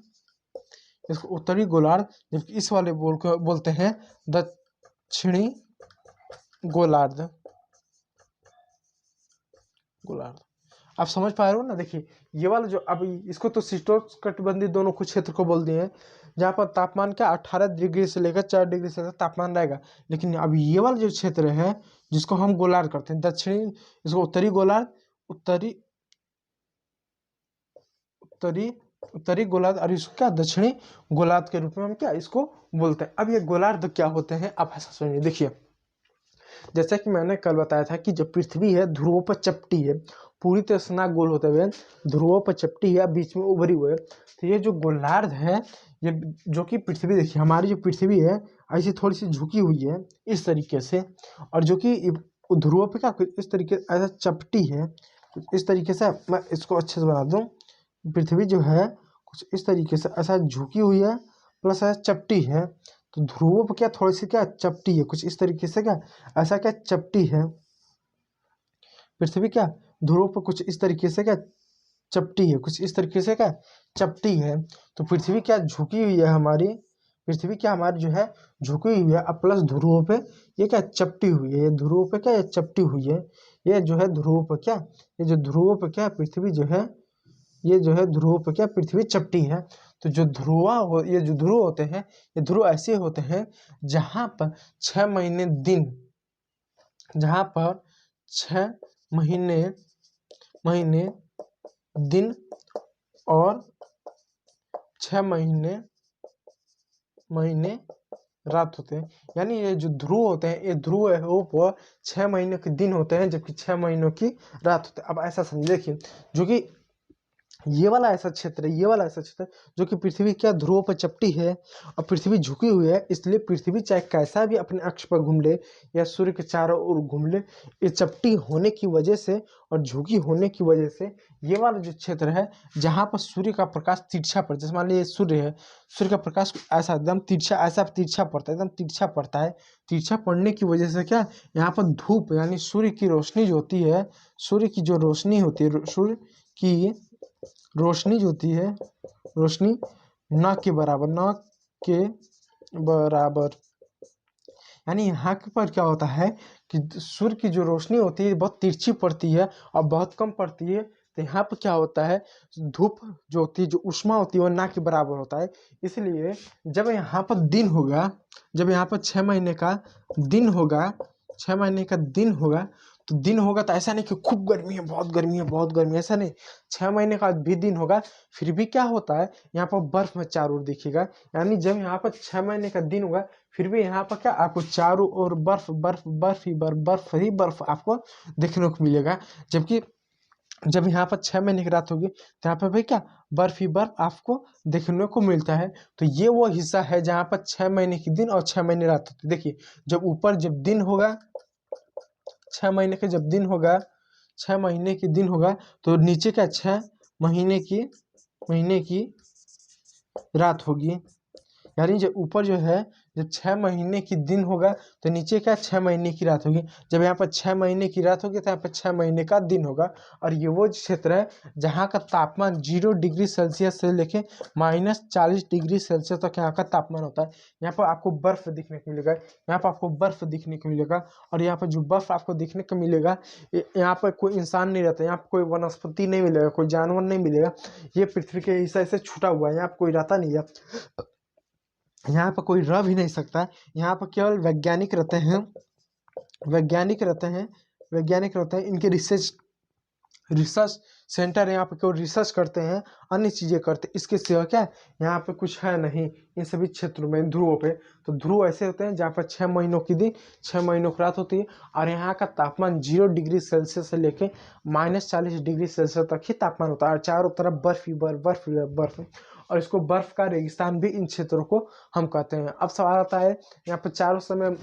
इसको उत्तरी गोलार्ध। जबकि इस वाले बोलते हैं दक्षिणी गोलार्ध, गोलार्ध। आप समझ पा रहे हो ना। देखिए ये वाला जो अभी इसको तो शीतोष्ण कटिबंधीय दोनों कुछ क्षेत्र को बोल दिए हैं जहाँ पर तापमान क्या 18 डिग्री से लेकर 4 डिग्री से तापमान रहेगा। लेकिन अब ये वाला जो क्षेत्र है जिसको हम गोलार्ध करते हैं दक्षिणी, इसको उत्तरी गोलार्ध, उत्तरी उत्तरी उत्तरी गोलार्ध और इसको क्या दक्षिणी गोलार्ध के रूप में हम क्या इसको बोलते हैं। अब ये गोलार्ध क्या होते हैं आप ऐसा सुनिए। देखिए जैसा कि मैंने कल बताया था कि जब पृथ्वी है ध्रुवों पर चपटी है, पूरी तरह से ना गोल होते हुए ध्रुवों पर चपटी है, बीच में उभरी हुई है। तो ये जो गोलार्ध है ये जो कि पृथ्वी, देखिए हमारी जो पृथ्वी है ऐसी थोड़ी सी झुकी हुई है इस तरीके से, और जो कि ध्रुवों पे क्या इस तरीके ऐसा चपटी है, इस तरीके से मैं इसको अच्छे से बना दूं। पृथ्वी जो है कुछ इस तरीके से ऐसा झुकी हुई है प्लस ऐसा चपटी है। तो ध्रुवों पर क्या थोड़ी सी क्या चपटी है कुछ इस तरीके से, क्या ऐसा क्या चपटी है पृथ्वी, क्या ध्रुवों पर कुछ इस तरीके से क्या चपटी है, कुछ इस तरीके से क्या चपटी है। तो पृथ्वी क्या झुकी हुई है हमारी, पृथ्वी क्या हमारी जो है झुकी हुई है, अब प्लस ध्रुवों पे ये क्या चपटी हुई है, ये ध्रुवों पे क्या ये चपटी हुई है। ये जो है ध्रुवों पर क्या, ये जो ध्रुवों पर क्या पृथ्वी जो है, ये जो है ध्रुव पर क्या पृथ्वी चपटी है। तो जो ये जो ध्रुव होते हैं ये ध्रुव ऐसे होते हैं जहां पर 6 महीने दिन, जहां पर 6 महीने महीने दिन और 6 महीने रात होते हैं। यानी ये जो ध्रुव होते हैं ये ध्रुव है वो 6 महीनों के दिन होते हैं जबकि 6 महीनों की रात होते हैं। अब ऐसा समझ देखिए जो कि ये वाला ऐसा क्षेत्र है, ये वाला ऐसा क्षेत्र है जो कि पृथ्वी क्या ध्रुवों पर चपटी है और पृथ्वी झुकी हुई है, इसलिए पृथ्वी चाहे कैसा भी अपने अक्ष पर घूम ले या सूर्य के चारों ओर घूम ले, ये चपटी होने की वजह से और झुकी होने की वजह से ये वाला जो क्षेत्र है जहाँ पर सूर्य का प्रकाश तिरछा पड़ता है, जैसे मान लीजिए सूर्य है, सूर्य का प्रकाश ऐसा एकदम तिरछा, ऐसा तिरछा पड़ता है, एकदम तिरछा पड़ता है। तिरछा पड़ने की वजह से क्या यहाँ पर धूप यानी सूर्य की रोशनी जो होती है, सूर्य की जो रोशनी होती है, सूर्य की रोशनी जो होती है, रोशनी न के बराबर यानी यहाँ के पर क्या होता है कि सूर्य की जो रोशनी होती है बहुत तिरछी पड़ती है और बहुत कम पड़ती है। तो यहाँ पर क्या होता है, धूप जो होती है, जो ऊष्मा होती है वो ना के बराबर होता है। इसलिए जब यहाँ पर दिन होगा, जब यहाँ पर 6 महीने का दिन होगा, 6 महीने का दिन होगा, तो दिन होगा तो ऐसा नहीं कि खूब गर्मी है, बहुत गर्मी है, बहुत गर्मी है, ऐसा नहीं। 6 महीने का भी दिन होगा, फिर भी क्या होता है, यहाँ पर बर्फ में चारों ओर दिखेगा। यानी जब यहाँ पर 6 महीने का दिन होगा, फिर भी यहाँ पर क्या आपको चारों ओर बर्फ बर्फ बर्फ ही बर्फ, बर्फ ही बर्फ आपको देखने को मिलेगा। जबकि जब यहाँ पर 6 महीने की रात होगी तो यहाँ पर भाई क्या बर्फ ही बर्फ आपको देखने को मिलता है। तो ये वो हिस्सा है जहाँ पर 6 महीने की दिन और 6 महीने रात होती है। देखिए जब ऊपर जब दिन होगा, 6 महीने के जब दिन होगा, 6 महीने की दिन होगा, तो नीचे क्या 6 महीने की रात होगी। यानी जब ऊपर जो है, जब 6 महीने की दिन होगा तो नीचे क्या 6 महीने की रात होगी। जब यहाँ पर 6 महीने की रात होगी तो यहाँ पर 6 महीने का दिन होगा। और ये वो क्षेत्र है जहाँ का तापमान 0 डिग्री सेल्सियस से लेके -40 डिग्री सेल्सियस तक यहाँ का तापमान होता है। यहाँ पर आपको बर्फ दिखने को मिलेगा, यहाँ पर आपको बर्फ दिखने को मिलेगा। और यहाँ पर जो बर्फ आपको देखने को मिलेगा, यहाँ पर कोई इंसान नहीं रहता, यहाँ पर कोई वनस्पति नहीं मिलेगा, कोई जानवर नहीं मिलेगा। ये पृथ्वी के हिस्से से छूटा हुआ है, यहाँ पर कोई रहता नहीं है, यहाँ पर कोई रह भी नहीं सकता। यहाँ पर केवल वैज्ञानिक रहते हैं, वैज्ञानिक रहते हैं, वैज्ञानिक रहते हैं। इनके रिसर्च सेंटर है, यहाँ पे केवल रिसर्च करते हैं, अन्य चीज़ें करते हैं। इसके सिवा क्या है, यहाँ पे कुछ है नहीं इन सभी क्षेत्रों में, ध्रुवों पे। तो ध्रुव ऐसे होते हैं जहाँ पर 6 महीनों की दिन, 6 महीनों की रात होती है। और यहाँ का तापमान 0 डिग्री सेल्सियस से लेके -40 डिग्री सेल्सियस तक ही तापमान होता है। और चारों तरफ बर्फ ही बर्फ, बर्फ ही बर्फ। और इसको बर्फ का रेगिस्तान भी इन क्षेत्रों को हम कहते हैं। अब सवाल आता है, यहाँ पर चारों समय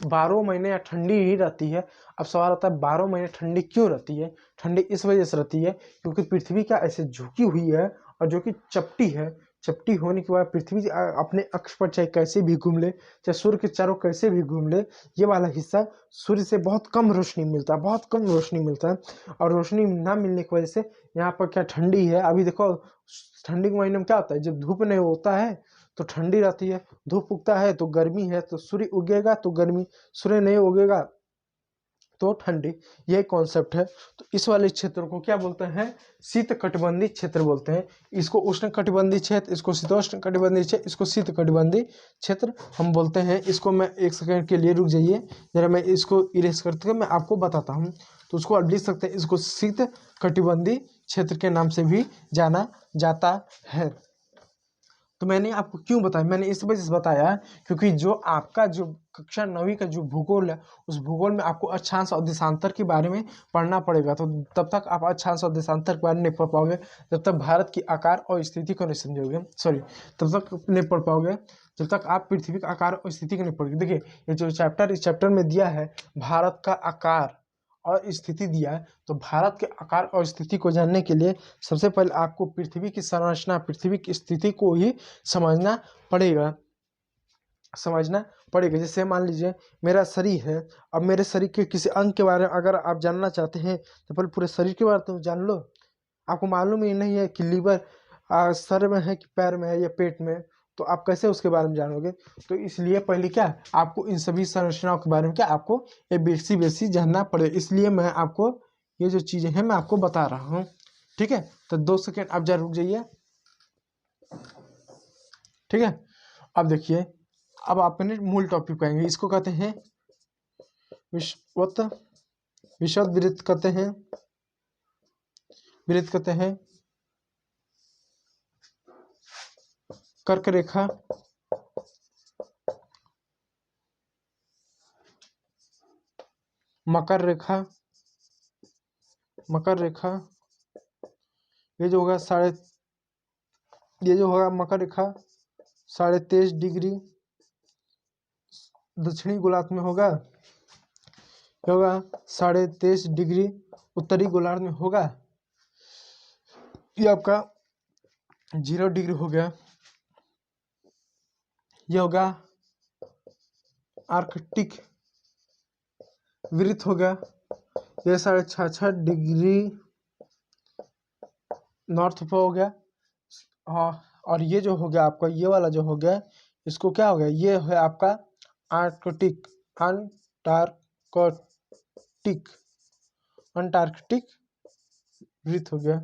12 महीने या ठंडी ही रहती है। अब सवाल आता है 12 महीने ठंडी क्यों रहती है? ठंडी इस वजह से रहती है क्योंकि पृथ्वी क्या ऐसे झुकी हुई है और जो कि चपटी है। चपटी होने के बाद पृथ्वी अपने अक्ष पर चाहे कैसे भी घूम ले, चाहे सूर्य के चारों कैसे भी घूम ले, ये वाला हिस्सा सूर्य से बहुत कम रोशनी मिलता है, बहुत कम रोशनी मिलता है। और रोशनी ना मिलने की वजह से यहाँ पर क्या ठंडी है। अभी देखो ठंडी के महीने में क्या होता है, जब धूप नहीं होता है तो ठंडी रहती है, धूप उगता है तो गर्मी है, तो सूर्य उगेगा तो गर्मी, सूर्य नहीं उगेगा तो ठंडी। यही कॉन्सेप्ट है। तो इस वाले क्षेत्र को क्या बोलते हैं, शीत कटिबंधीय क्षेत्र बोलते हैं। इसको उष्ण कटिबंधीय क्षेत्र, इसको शीतोष्ण कटिबंधीय क्षेत्र, इसको शीत कटिबंधीय क्षेत्र हम बोलते हैं। इसको मैं 1 सेकंड के लिए रुक जाइए जरा, मैं इसको इरेज करते हुए मैं आपको बताता हूँ। तो उसको आप लिख सकते हैं, इसको शीत कटिबंधीय क्षेत्र के नाम से भी जाना जाता है। तो मैंने आपको क्यों बताया, मैंने इस वजह से बताया क्योंकि जो आपका जो कक्षा 9वीं का जो भूगोल है, उस भूगोल में आपको अक्षांश और देशांतर के बारे में पढ़ना पड़ेगा। तो तब तक आप अक्षांश और देशांतर के बारे में नहीं पढ़ पाओगे जब तक भारत की आकार और स्थिति को नहीं समझोगे, सॉरी तब तक नहीं पढ़ पाओगे जब तक आप पृथ्वी का आकार और स्थिति को नहीं पढ़ोगे। देखिए ये जो चैप्टर इस चैप्टर में दिया है, भारत का आकार और स्थिति दिया है। तो भारत के आकार और स्थिति को जानने के लिए सबसे पहले आपको पृथ्वी की संरचना, पृथ्वी की स्थिति को ही समझना पड़ेगा, समझना पड़ेगा। जैसे मान लीजिए मेरा शरीर है, अब मेरे शरीर के किसी अंग के बारे में अगर आप जानना चाहते हैं तो पहले पूरे शरीर के बारे में जान लो। आपको मालूम ही नहीं है कि लीवर सर में है कि पैर में है या पेट में, तो आप कैसे उसके बारे में जानोगे। तो इसलिए पहले क्या आपको इन सभी संरचनाओं के बारे में क्या आपको ये बेसिक जानना पड़ेगा। इसलिए मैं आपको ये जो चीज़ें हैं मैं आपको बता रहा हूँ, ठीक है। तो 2 सेकेंड आप जरा रुक जाइए, ठीक है। अब देखिए, अब अपने मूल टॉपिक पे आएंगे। इसको कहते हैं विषुवत वृत्त कहते हैं, वृत्त कहते हैं कर्क रेखा, मकर रेखा, मकर रेखा, ये जो होगा ये जो होगा मकर रेखा 23.5 डिग्री दक्षिणी गोलार्ध में होगा, ये होगा 23.5 डिग्री उत्तरी गोलार्ध में होगा। ये आपका 0 डिग्री हो गया। ये होगा आर्कटिक वृत्त हो गया, ये 66.5 डिग्री नॉर्थ पे हो गया। हाँ, और ये जो हो गया आपका, ये वाला जो हो गया, इसको क्या हो गया, ये है आपका आर्कटिक अंटार्कटिक, अंटार्कटिक वृत्त हो गया,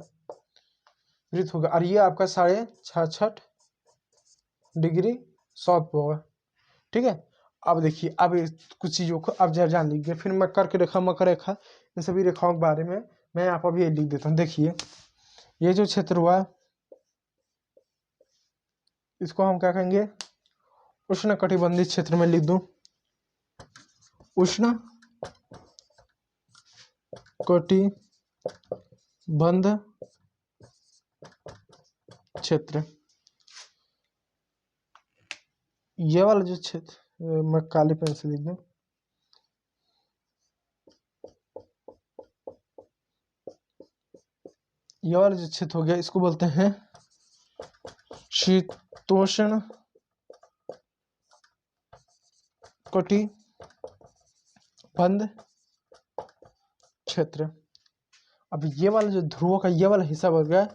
वृत्त होगा। और ये आपका 66.5 डिग्री साउथ पे होगा। ठीक है, अब देखिए, अब कुछ चीज़ों को अब जरा जान लीजिए। फिर मैं कर्क रेखा, मकर रेखा, इन सभी रेखाओं के बारे में मैं यहाँ पर अभी लिख देता हूँ। देखिए, ये जो क्षेत्र हुआ इसको हम क्या कहेंगे, उष्ण कटिबंधीय क्षेत्र में लिख दूं, उष्ण कटिबंध क्षेत्र। ये वाला जो क्षेत्र मैं काले पेन से लिख दूं, ये वाला जो क्षेत्र हो गया इसको बोलते हैं शीतोष्ण कटिबंध क्षेत्र। अब ये वाला जो ध्रुवों का ये वाला हिस्सा हो गया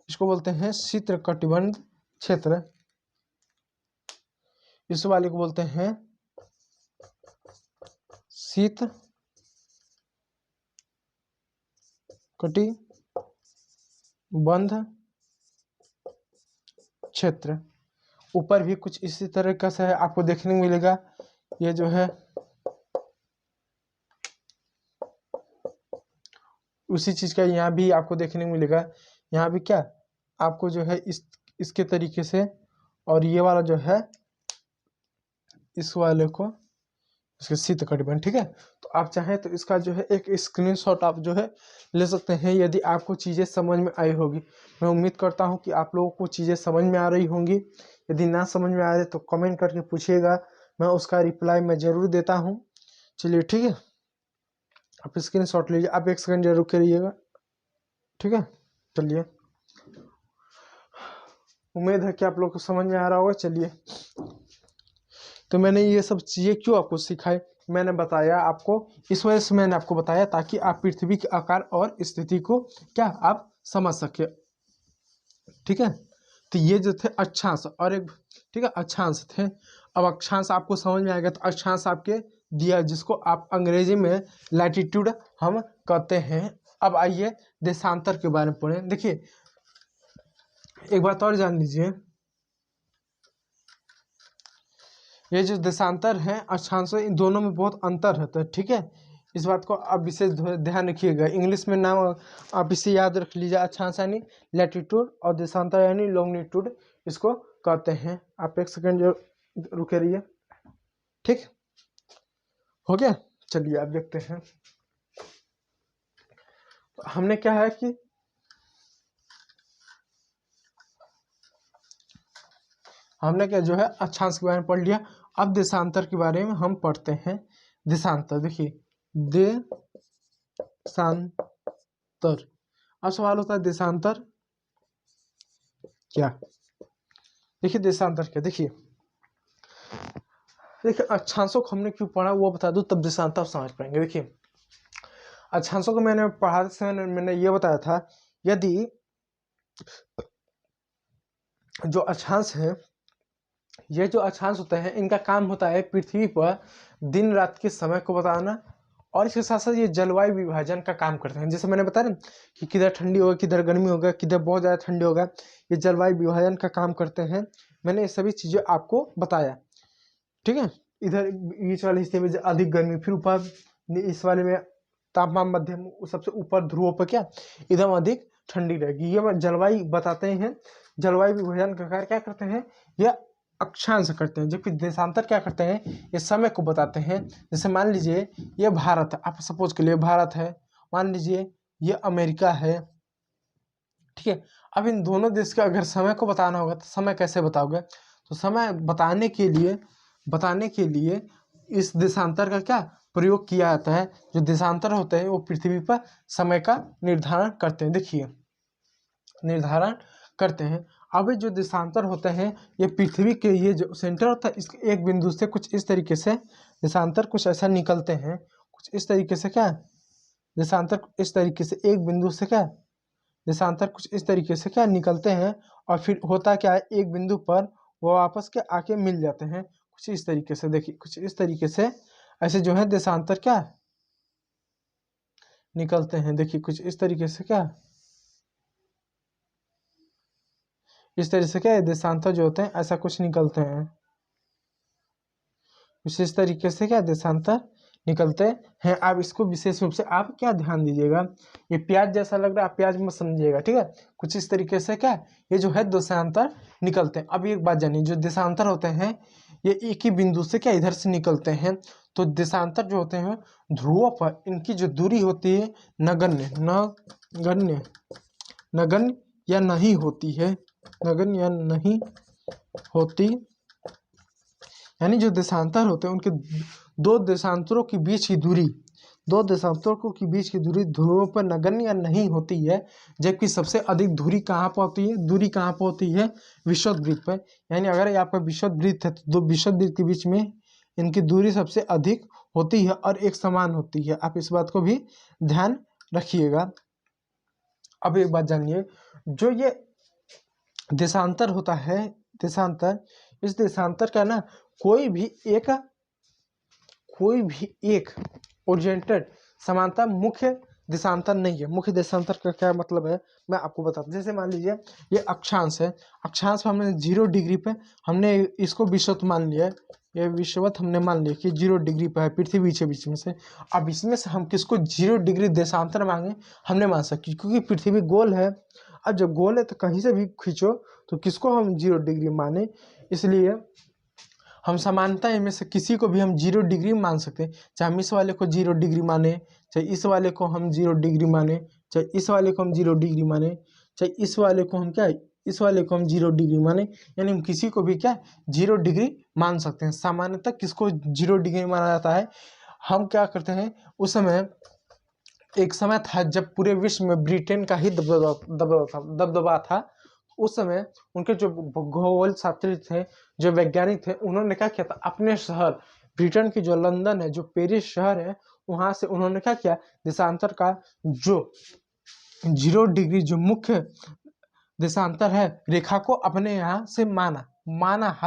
इसको बोलते हैं शीत कटिबंध क्षेत्र। इस वाले को बोलते हैं शीत कटिबंध क्षेत्र। ऊपर भी कुछ इसी तरह का है आपको देखने को मिलेगा। ये जो है उसी चीज का यहाँ भी आपको देखने को मिलेगा। यहाँ भी क्या आपको जो है इसके तरीके से, और ये वाला जो है इस वाले को इसके शीत कटिबंध। ठीक है, तो आप चाहें तो इसका जो है एक स्क्रीनशॉट आप जो है ले सकते हैं यदि आपको चीज़ें समझ में आई होगी। मैं उम्मीद करता हूं कि आप लोगों को चीज़ें समझ में आ रही होंगी। यदि ना समझ में आ रही तो कमेंट करके पूछिएगा, मैं उसका रिप्लाई मैं ज़रूर देता हूँ। चलिए ठीक है, आप स्क्रीनशॉट लीजिए, आप एक सेकंड जरूर के रहिएगा। ठीक है, चलिए, उम्मीद है कि आप लोग को समझ में आ रहा होगा। चलिए, तो मैंने ये सब चीज़ें क्यों आपको सिखाई, मैंने बताया आपको, इस वजह से मैंने आपको बताया ताकि आप पृथ्वी के आकार और स्थिति को क्या आप समझ सके। ठीक है, तो ये जो थे अक्षांश और एक, ठीक है, अक्षांश थे। अब अक्षांश आपको समझ में आएगा, तो अक्षांश आपके दिया जिसको आप अंग्रेजी में लैटिट्यूड हम कहते हैं। अब आइए देशांतर के बारे में पढ़ें। देखिए, एक बात और जान लीजिए, ये जो देशांतर है अक्षांश, इन दोनों में बहुत अंतर रहता है। ठीक है, इस बात को आप विशेष ध्यान रखिएगा। इंग्लिश में नाम आप इसे याद रख लीजिए, अक्षांश यानी लैटिट्यूड और देशांतर यानी लॉन्गिट्यूड इसको कहते हैं। आप एक सेकंड जो रुके रहिए। ठीक हो गया, चलिए आप देखते हैं। तो हमने क्या है कि हमने क्या जो है अक्षांश के बारे में पढ़ लिया। अब देशांतर के बारे में हम पढ़ते हैं। देशांतर, देखिए देशांतर, अब सवाल होता है देशांतर क्या। देखिए देशांतर क्या, देखिए अक्षांशों को हमने क्यों पढ़ा वो बता दूं, तब देशांतर समझ पाएंगे। देखिए, अक्षांशों को मैंने पढ़ाते समय मैंने ये बताया था, यदि जो अक्षांश है, ये जो अक्षांश होते हैं इनका काम होता है पृथ्वी पर दिन रात के समय को बताना, और इसके साथ साथ ये जलवायु विभाजन का काम करते हैं। जैसे मैंने बताया ना कि किधर ठंडी होगा, किधर गर्मी होगा, किधर बहुत ज़्यादा ठंडी होगा, ये जलवायु विभाजन का काम करते हैं। मैंने ये सभी चीज़ें आपको बताया। ठीक है, इधर बीच वाले हिस्से में अधिक गर्मी, फिर ऊपर इस वाले में तापमान मध्यम, सबसे ऊपर ध्रुवों पर क्या एकदम अधिक ठंडी रहेगी। ये जलवायु बताते हैं। जलवायु विभाजन का कार्य क्या करते हैं, यह अक्षांश करते हैं। जबकि देशांतर क्या करते हैं, ये समय को बताते हैं। जैसे मान लीजिए ये भारत है, आप सपोज के लिए भारत है, मान लीजिए ये अमेरिका है। ठीक है, अब इन दोनों देश का अगर समय को बताना होगा तो समय कैसे बताओगे, तो समय बताने के लिए इस देशांतर का क्या प्रयोग किया जाता है। जो देशांतर होते हैं वो पृथ्वी पर समय का निर्धारण करते हैं। देखिए, निर्धारण करते हैं। अब जो देशांतर होते हैं ये पृथ्वी के ये जो सेंटर होता है इसके एक बिंदु से कुछ इस तरीके से देशांतर कुछ ऐसा निकलते हैं, कुछ इस तरीके से क्या देशांतर इस तरीके से एक बिंदु से क्या देशांतर कुछ इस तरीके से क्या निकलते हैं, और फिर होता क्या है एक बिंदु पर वो वापस के आके मिल जाते हैं कुछ इस तरीके से। देखिए, कुछ इस तरीके से ऐसे जो है देशांतर क्या निकलते हैं। देखिए कुछ इस तरीके से क्या, इस तरीके से क्या है देशांतर जो होते हैं ऐसा कुछ निकलते हैं, विशेष तरीके से क्या देशांतर निकलते हैं। आप इसको विशेष रूप से आप क्या ध्यान दीजिएगा, ये प्याज जैसा लग रहा है, आप प्याज मत समझिएगा, ठीक है। कुछ इस तरीके से क्या ये जो है देशांतर निकलते हैं। अब एक बात जानिए, जो देशांतर होते हैं ये एक ही बिंदु से क्या इधर से निकलते हैं। तो देशांतर जो होते हैं ध्रुवों पर इनकी जो दूरी होती है नगण्य नगण्य नगण्य या नहीं होती है, नगण्य या नहीं होती, यानी जो देशांतर होते हैं उनके दो देशांतरों के बीच की दूरी, दो देशांतरों के बीच की दूरी ध्रुवों पर नगण्य या नहीं होती है। जबकि सबसे अधिक दूरी कहाँ पर होती है, दूरी कहाँ पर होती है विषुववृत्त पर। यानी अगर ये आपका विषुववृत्त है तो दो विषुववृत्त के बीच में इनकी दूरी सबसे अधिक होती है और एक समान होती है। आप इस बात को भी ध्यान रखिएगा। अब एक बात जानिए, जो ये देशांतर होता है, देशांतर, इस देशांतर का ना कोई भी एक ओरिएंटेड समानता मुख्य देशांतर नहीं है। मुख्य देशांतर का क्या मतलब है मैं आपको बताता हूँ। जैसे मान लीजिए ये अक्षांश है, अक्षांश पे हमने 0 डिग्री पे हमने इसको विषुवत मान लिया, ये विषुवत हमने मान लिया कि 0 डिग्री पे है पृथ्वी के बीच में से। अब इसमें से हम किसको 0 डिग्री देशांतर मांगे हमने मान सकते, क्योंकि पृथ्वी गोल है। अब जब गोल है तो कहीं से भी खींचो तो किसको हम 0 डिग्री माने, इसलिए हम समानता इनमें से किसी को भी हम 0 डिग्री मान सकते हैं। चाहे हम इस वाले को 0 डिग्री माने, चाहे इस वाले को हम 0 डिग्री माने, चाहे इस वाले को हम 0 डिग्री माने, चाहे इस वाले को हम क्या इस वाले को हम 0 डिग्री माने, यानी हम किसी को भी क्या 0 डिग्री मान सकते हैं। सामान्यतः किसको 0 डिग्री माना जाता है, हम क्या करते हैं उस समय एक समय था जब पूरे विश्व में ब्रिटेन का ही दबदबा था। उस समय उनके जो भूगोल शास्त्री थे, जो वैज्ञानिक थे, उन्होंने क्या किया था अपने शहर ब्रिटेन की जो लंदन है, जो पेरिस शहर है, वहां से उन्होंने क्या किया देशांतर का जो 0 डिग्री जो मुख्य देशांतर है रेखा को अपने यहाँ से माना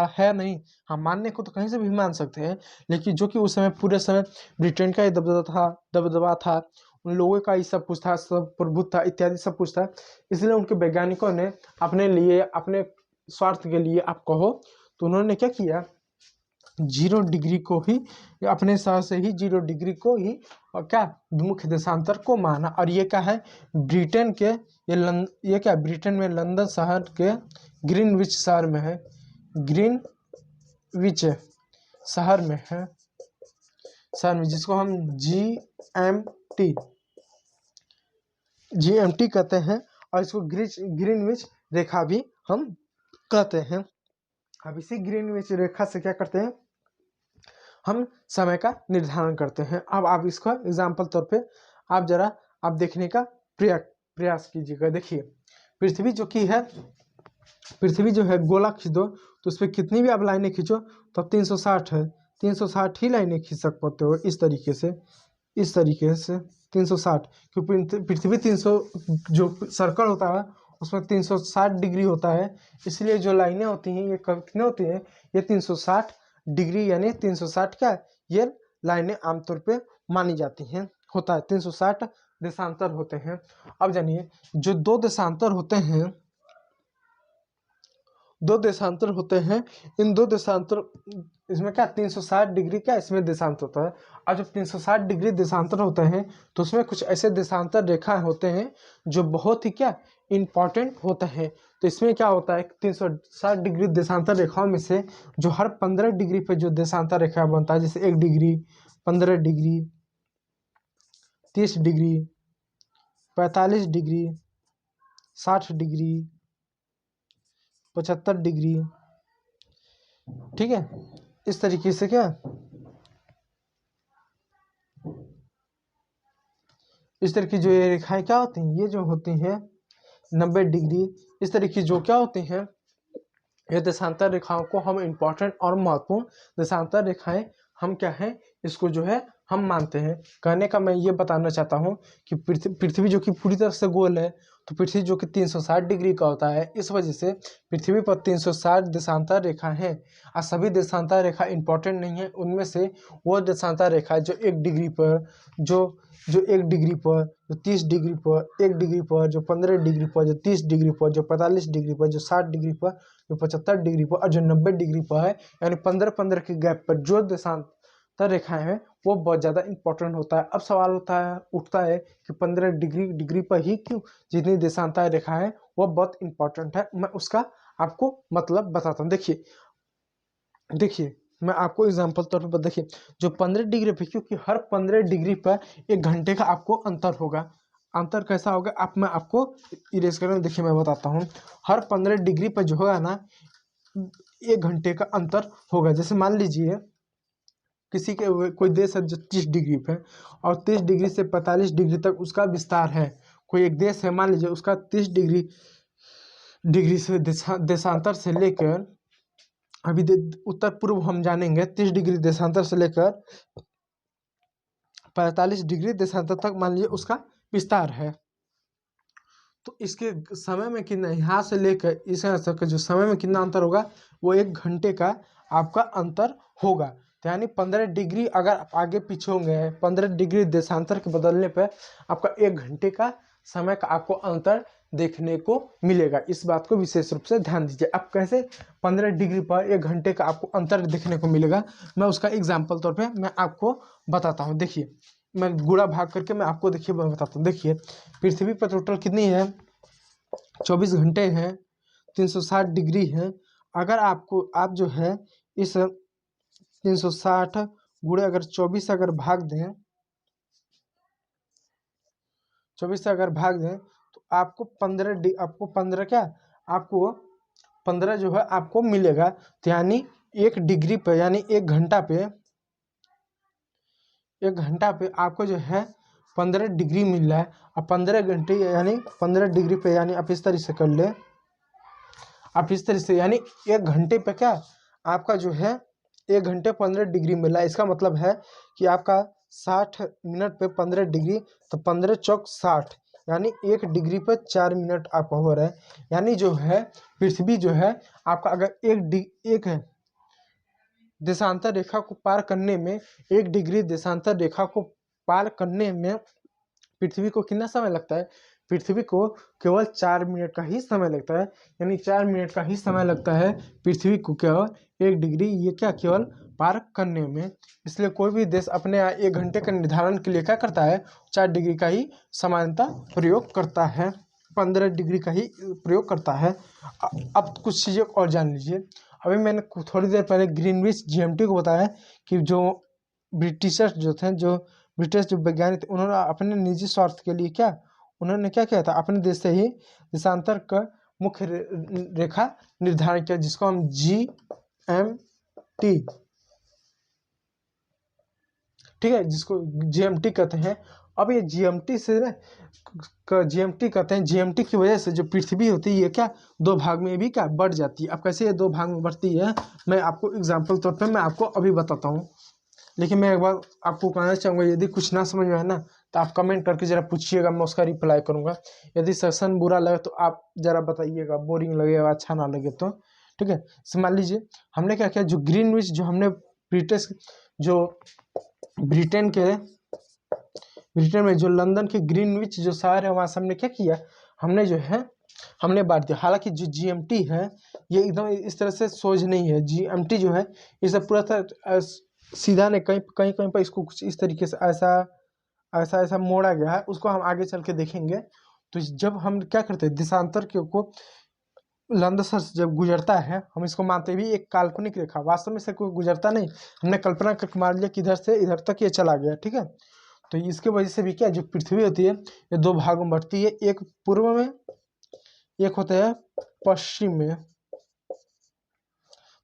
है नहीं। हाँ मानने को तो कहीं से भी मान सकते हैं, लेकिन जो कि उस समय पूरे समय ब्रिटेन का ही दबदबा था, उन लोगों का ही सब कुछ था, सब प्रभुत्व था इत्यादि सब कुछ था। इसलिए उनके वैज्ञानिकों ने अपने लिए अपने स्वार्थ के लिए आप कहो तो उन्होंने क्या किया 0 डिग्री को ही अपने हिसाब से ही 0 डिग्री को ही और क्या मुख्य देशांतर को माना। और ये क्या है ब्रिटेन के ये क्या ब्रिटेन में लंदन शहर के ग्रीनविच शहर में है, ग्रीनविच शहर में है, शहर में जिसको हम GMT कहते हैं और इसको ग्रीनविच रेखा भी हम कहते हैं। अब इसी ग्रीनविच रेखा से क्या करते हैं हम समय का निर्धारण करते हैं। अब आप इसका एग्जाम्पल तौर पे आप जरा आप देखने का प्रयास कीजिएगा। देखिए पृथ्वी जो है गोला खींच दो तो उस पर कितनी भी आप लाइनें खींचो तो 360 है, 360 ही लाइनें खींच सक पाते हो इस तरीके से 360, क्योंकि पृथ्वी 300 जो सर्कल होता है उसमें 360 डिग्री होता है, इसलिए जो लाइनें होती हैं ये कितने होती हैं ये 360 डिग्री, यानी 360 क्या ये लाइनें आमतौर पे मानी जाती हैं, होता है 360 देशांतर होते हैं। अब जानिए जो दो देशांतर होते हैं इन दो देशांतर इसमें क्या 360 डिग्री क्या इसमें देशांतर होता है। और जब 360 डिग्री देशांतर होते हैं तो उसमें कुछ ऐसे देशांतर रेखाएं होते हैं जो बहुत ही क्या इम्पॉर्टेंट होते हैं। तो इसमें क्या होता है 360 डिग्री देशांतर रेखाओं में से जो हर 15 डिग्री पे जो देशांतर रेखा बनता है, जैसे 1 degree, 15 degree, 30 degree, 45 degree, 60 degree, 75 degree, ठीक है। इस तरीके से क्या इस तरह की जो ये रेखाएं क्या होती हैं ये जो होती हैं 90 डिग्री, इस तरह की जो क्या होती हैं ये देशांतर रेखाओं को हम इम्पोर्टेंट और महत्वपूर्ण देशांतर रेखाएं हम क्या है इसको जो है हम मानते हैं। कहने का मैं ये बताना चाहता हूँ कि पृथ्वी जो कि पूरी तरह से गोल है तो पृथ्वी जो कि 360 डिग्री का होता है, इस वजह से पृथ्वी पर 360 देशांतर रेखा है। और सभी देशांतर रेखा इंपॉर्टेंट नहीं है, उनमें से वो देशांतर रेखा जो 1 डिग्री पर, जो 1 डिग्री पर, जो 30 डिग्री पर, 1 डिग्री पर, जो 15 डिग्री पर, जो 30 डिग्री पर, जो 45 डिग्री पर, जो 60 डिग्री पर, जो 75 डिग्री पर और जो 90 डिग्री पर है, यानी 15-15 के गैप पर जो देशांतर रेखाएं हैं वो बहुत ज़्यादा इंपॉर्टेंट होता है। अब सवाल उठता है कि 15 डिग्री पर ही क्यों, जितनी देशांतर रेखा है वो बहुत इंपॉर्टेंट है। मैं उसका आपको मतलब बताता हूँ। देखिए मैं आपको एग्जांपल तौर पर देखिए, जो 15 डिग्री पे, क्योंकि हर 15 डिग्री पर 1 घंटे का आपको अंतर होगा। अंतर कैसा होगा मैं आपको इरेज करूँ, देखिए मैं बताता हूँ। हर 15 डिग्री पर जो होगा ना 1 घंटे का अंतर होगा। जैसे मान लीजिए किसी के कोई देश है जो 30 डिग्री पे और 30 डिग्री से 45 डिग्री तक उसका विस्तार है। कोई एक देश है, मान लीजिए उसका 30 डिग्री से देशांतर से लेकर, अभी उत्तर पूर्व हम जानेंगे, 30 डिग्री देशांतर से लेकर 45 डिग्री देशांतर तक मान लीजिए उसका विस्तार है। तो इसके समय में कितना, यहाँ से लेकर इस तक जो समय में कितना अंतर होगा, वो 1 घंटे का आपका अंतर होगा। तो यानी 15 डिग्री अगर आप आगे पीछे होंगे, 15 डिग्री देशांतर के बदलने पर आपका 1 घंटे का समय का आपको अंतर देखने को मिलेगा। इस बात को विशेष रूप से ध्यान दीजिए। अब कैसे 15 डिग्री पर 1 घंटे का आपको अंतर देखने को मिलेगा, मैं उसका एग्जाम्पल तौर पे मैं आपको बताता हूँ। देखिए मैं गुणा भाग करके मैं आपको देखिए मैं बताता हूँ। देखिए पृथ्वी पर टोटल कितनी है, 24 घंटे हैं, 360 डिग्री है। अगर आप जो है इस 360 गुणे अगर 24 से अगर भाग दें, 24 से अगर भाग दें तो आपको 15 जो है आपको मिलेगा। तो यानी 1 डिग्री पे, यानी 1 घंटा पे, 1 घंटा पे आपको जो है 15 डिग्री मिल रहा है। अब 15 घंटे यानी 15 डिग्री पे, यानी आप इस तरह से कर ले, आप इस तरह से, यानी 1 घंटे पे क्या आपका जो है 1 घंटे 15 डिग्री मिल रहा है। इसका मतलब है कि आपका 60 मिनट पे 15 डिग्री, तो 15 चौक 60, यानी 1 डिग्री पे 4 मिनट आपका हो रहा है। यानी जो है पृथ्वी जो है आपका अगर एक देशांतर रेखा को पार करने में, 1 डिग्री देशांतर रेखा को पार करने में पृथ्वी को कितना समय लगता है, पृथ्वी को केवल 4 मिनट का ही समय लगता है। यानी 4 मिनट का ही समय लगता है पृथ्वी को केवल 1 डिग्री ये क्या केवल पार करने में। इसलिए कोई भी देश अपने 1 घंटे के निर्धारण के लिए क्या करता है, 4 डिग्री का ही समानता प्रयोग करता है, 15 डिग्री का ही प्रयोग करता है। अब कुछ चीज़ें और जान लीजिए। अभी मैंने थोड़ी देर पहले ग्रीनविच जीएमटी को बताया कि जो ब्रिटिशर्स जो थे, जो ब्रिटिश जो वैज्ञानिक थे, उन्होंने अपने निजी स्वार्थ के लिए उन्होंने क्या किया था, अपने देश से ही देशांतर का मुख्य रेखा निर्धारण किया, जिसको हम GMT, ठीक है, जिसको GMT कहते हैं। अब ये GMT से ना GMT कहते हैं, GMT की वजह से जो पृथ्वी होती है ये क्या 2 भाग में भी क्या बढ़ जाती है। अब कैसे ये 2 भाग में बढ़ती है, मैं आपको एग्जाम्पल तौर पर मैं आपको अभी बताता हूँ। लेकिन मैं एक बार आपको कहना चाहूँगा, यदि कुछ ना समझ में आए ना तो आप कमेंट करके ज़रा पूछिएगा, मैं उसका रिप्लाई करूँगा। यदि सेशन बुरा लगे तो आप ज़रा बताइएगा, बोरिंग लगेगा, अच्छा ना लगे तो, ठीक है। मान लीजिए हमने क्या किया, जो ग्रीनविच, जो हमने ब्रिटेन में जो लंदन के ग्रीनविच जो शहर है वहाँ से हमने क्या किया, हमने जो है हमने बांट दिया। हालांकि जो GMT है ये एकदम इस तरह से सोच नहीं है। GMT जो है इसे पूरा तरह सीधा नहीं, कहीं पर इसको कुछ इस तरीके से ऐसा मोड़ा गया है, उसको हम आगे चल के देखेंगे। तो जब हम क्या करते हैं, देशांतर को लंदन से जब गुजरता है, हम इसको मानते भी एक काल्पनिक रेखा, वास्तव में से कोई गुजरता नहीं, हमने कल्पना करके मान लिया कि इधर से इधर तक ये चला गया, ठीक है। तो इसके वजह से भी क्या जो पृथ्वी होती है ये 2 भागों में बढ़ती है, एक पूर्व में, एक होता है पश्चिम में।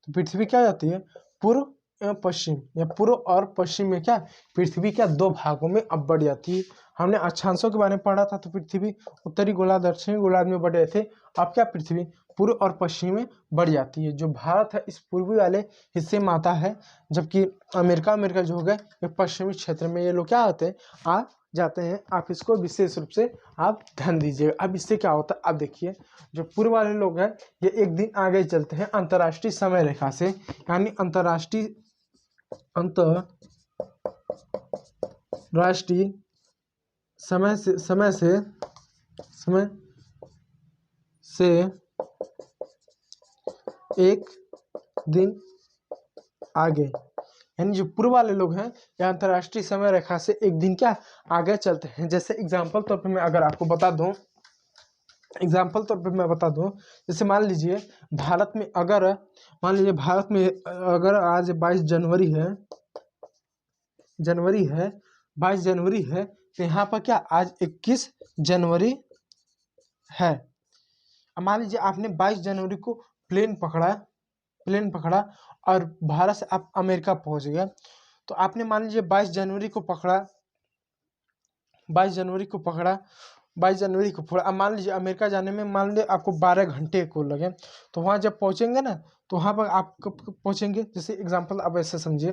तो पृथ्वी क्या जाती है पूर्व एवं पश्चिम, या पूर्व और पश्चिम में क्या पृथ्वी क्या 2 भागों में अब बढ़ जाती है। हमने अक्षांशों के बारे में पढ़ा था, तो पृथ्वी उत्तरी गोलार्ध दक्षिणी गोलार्ध में बढ़ रहे थे। अब क्या पृथ्वी पूर्व और पश्चिम में बढ़ जाती है। जो भारत है इस पूर्वी वाले हिस्से में आता है, जबकि अमेरिका जो हो गए ये पश्चिमी क्षेत्र में ये लोग क्या होते हैं आ जाते हैं। आप इसको विशेष रूप से आप ध्यान दीजिएगा। अब इससे क्या होता है, अब देखिए जो पूर्व वाले लोग हैं ये एक दिन आगे चलते हैं अंतर्राष्ट्रीय समय रेखा से, यानी अंतर्राष्ट्रीय समय से एक दिन आगे, यानी जो पूर्व वाले लोग हैं ये अंतर्राष्ट्रीय समय रेखा से एक दिन क्या आगे चलते हैं। जैसे एग्जाम्पल तौर पे मैं अगर आपको बता दूं, जैसे मान लीजिए भारत में अगर आज 22 जनवरी है 22 जनवरी है, तो यहाँ पर क्या आज 21 जनवरी है। अब मान लीजिए आपने 22 जनवरी को प्लेन पकड़ा और भारत से आप अमेरिका पहुंच गए। तो आपने मान लीजिए 22 जनवरी को पकड़ा, अब मान लीजिए अमेरिका जाने में मान लीजिए आपको 12 घंटे को लगे। तो वहाँ जब पहुँचेंगे ना, तो वहाँ पर आप कब पहुँचेंगे, जैसे एग्जांपल आप ऐसे समझिए,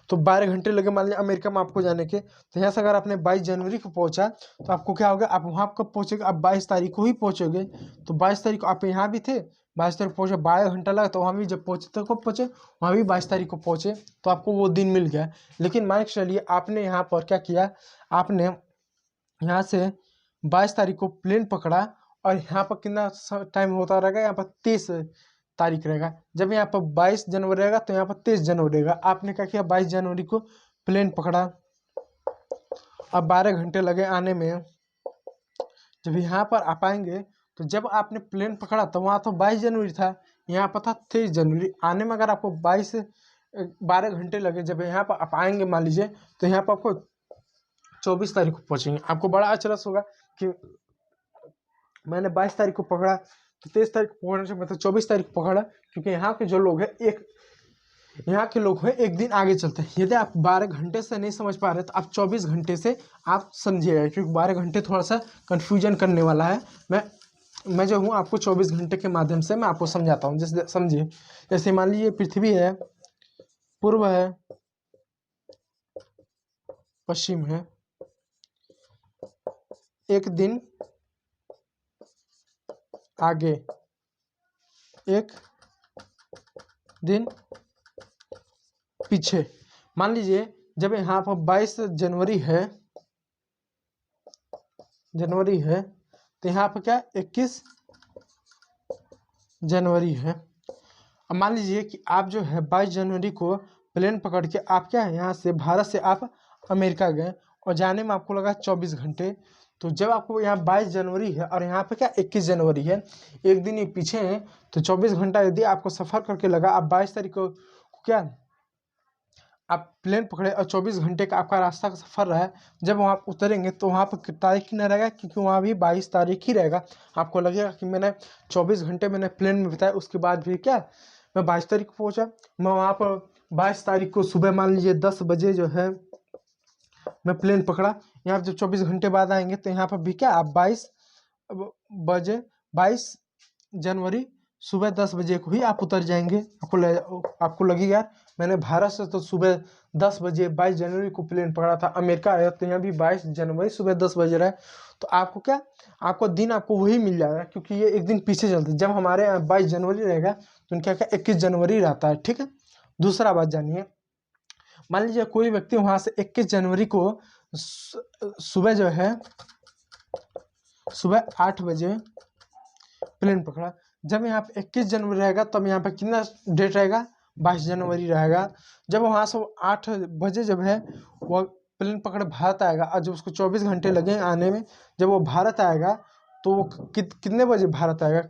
तो 12 घंटे लगे मान लीजिए अमेरिका में आपको जाने के। तो यहाँ से अगर आपने 22 जनवरी को पहुँचा तो आपको क्या होगा, आप वहाँ कब पहुँचेंगे, आप 22 तारीख को ही पहुँचोगे। तो 22 तारीख को आप यहाँ भी थे, 22 तारीख पहुँचे, 12 घंटा लगा, तो वहाँ भी जब पहुँचे तो कब पहुँचे, वहाँ भी 22 तारीख को पहुँचे, तो आपको वो दिन मिल गया। लेकिन मान के चलिए आपने यहाँ पर क्या किया, आपने यहाँ से 22 तारीख को प्लेन पकड़ा और यहाँ पर कितना टाइम होता रहेगा, यहाँ पर 23 तारीख रहेगा। जब यहाँ पर 22 जनवरी रहेगा तो यहाँ पर 23 जनवरी रहेगा। आपने क्या किया, 22 जनवरी को प्लेन पकड़ा, अब 12 घंटे लगे आने में। जब यहाँ पर आ पाएंगे तो जब आपने प्लेन पकड़ा तो वहाँ तो 22 जनवरी था, यहाँ पर था 23 जनवरी। आने में अगर आपको 12 घंटे लगे, जब यहाँ पर आप आएंगे मान लीजिए, तो यहाँ पर आपको 24 तारीख को पहुँचेंगे। आपको बड़ा अचरज होगा कि मैंने 22 तारीख को पकड़ा तो 23 तारीख को पकड़ने से मतलब 24 तारीख को पकड़ा, क्योंकि यहाँ के जो लोग हैं एक दिन आगे चलते हैं। यदि आप 12 घंटे से नहीं समझ पा रहे तो आप 24 घंटे से आप समझिएगा, क्योंकि 12 घंटे थोड़ा सा कन्फ्यूजन करने वाला है। मैं जो हूँ आपको 24 घंटे के माध्यम से मैं आपको समझाता हूँ। जैसे समझिए, जैसे मान लीजिए पृथ्वी है, पूर्व है, पश्चिम है, एक दिन आगे, एक दिन पीछे। मान लीजिए जब यहाँ पर 22 जनवरी है तो यहाँ पर क्या 21 जनवरी है। अब मान लीजिए कि आप जो है 22 जनवरी को प्लेन पकड़ के आप क्या है यहाँ से भारत से आप अमेरिका गए और जाने में आपको लगा 24 घंटे। तो जब आपको यहाँ 22 जनवरी है और यहाँ पे क्या 21 जनवरी है, एक दिन ये पीछे हैं, तो 24 घंटा यदि आपको सफ़र करके लगा, आप 22 तारीख को क्या आप प्लेन पकड़े और 24 घंटे का आपका रास्ता का सफ़र रहा है, जब वहाँ उतरेंगे तो वहाँ पर तारीख ही नहीं रहेगा, क्योंकि वहाँ भी 22 तारीख ही रहेगा। आपको लगेगा कि मैंने 24 घंटे मैंने प्लेन में बिताया, उसके बाद भी क्या मैं 22 तारीख को पहुँचा। मैं वहाँ पर 22 तारीख को सुबह मान लीजिए 10 बजे जो है मैं प्लेन पकड़ा। यहाँ पर जब 24 घंटे बाद आएंगे तो यहाँ पर भी क्या आप 22 जनवरी सुबह 10 बजे को ही आप उतर जाएंगे। आपको लगेगा मैंने भारत से तो सुबह 10 बजे 22 जनवरी को प्लेन पकड़ा था, अमेरिका आया तो यहाँ भी 22 जनवरी सुबह 10 बजे रहा है। तो आपको क्या आपको दिन आपको वही मिल जाएगा, क्योंकि ये एक दिन पीछे चलते हैं। जब हमारे यहाँ 22 जनवरी रहेगा तो उनका क्या 21 जनवरी रहता है। ठीक है, दूसरा बात जानिए, मान लीजिए कोई व्यक्ति वहाँ से 21 जनवरी को सुबह जो है सुबह 8 बजे प्लेन पकड़ा। जब यहाँ पे 21 जनवरी रहेगा तब यहाँ पे कितना डेट रहेगा, 22 जनवरी रहेगा। जब वहाँ से 8 बजे जब है वो प्लेन पकड़ भारत आएगा और जब उसको 24 घंटे लगे आने में, जब वो भारत आएगा तो वो कितने बजे भारत आएगा,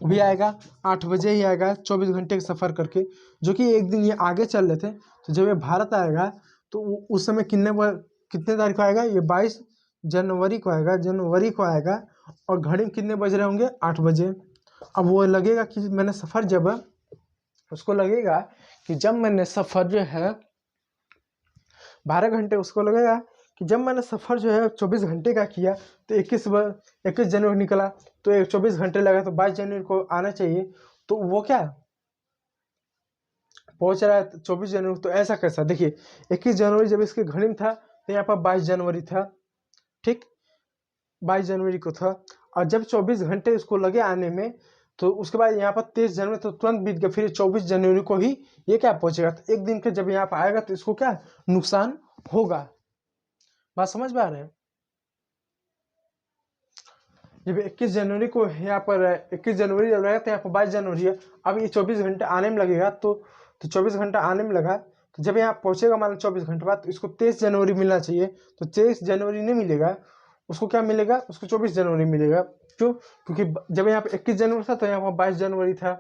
वो भी आएगा 8 बजे ही आएगा, 24 घंटे का सफ़र करके, जो कि एक दिन ये आगे चल रहे थे। तो जब ये भारत आएगा तो उस समय कितने तारीख को आएगा, ये 22 जनवरी को आएगा और घड़ी में कितने बज रहे होंगे, 8 बजे। अब वो लगेगा कि मैंने सफ़र उसको लगेगा कि जब मैंने सफ़र जो है 12 घंटे, उसको लगेगा कि जब मैंने सफ़र जो है 24 घंटे का किया तो 21 जनवरी निकला, तो 24 घंटे लगा, तो 22 जनवरी को आना चाहिए। तो वो क्या पहुंच रहा है 24 जनवरी, तो ऐसा कैसा, देखिए 21 जनवरी जब इसके घड़ी में था तो यहाँ पर 22 जनवरी था, ठीक, 22 जनवरी को था। और जब 24 घंटे इसको लगे आने में, तो उसके बाद यहाँ पर 23 जनवरी तो तुरंत बीत गया, फिर 24 जनवरी को ही ये क्या पहुंचेगा। तो एक दिन के जब यहाँ पर आएगा तो इसको क्या नुकसान होगा। बात समझ में आ रहे हैं। जब 21 जनवरी को यहाँ पर 21 जनवरी जब रहेगा तो यहाँ पर 22 जनवरी है। अब ये 24 घंटे आने में लगेगा, तो 24 घंटा आने में लगा, तो जब यहाँ पहुंचेगा मान लो 24 घंटे बाद, तो इसको 23 जनवरी मिलना चाहिए। तो 23 जनवरी नहीं मिलेगा, उसको क्या मिलेगा, उसको 24 जनवरी मिलेगा। क्यों? क्योंकि जब यहाँ पे 21 जनवरी था तो यहाँ पर 22 जनवरी था।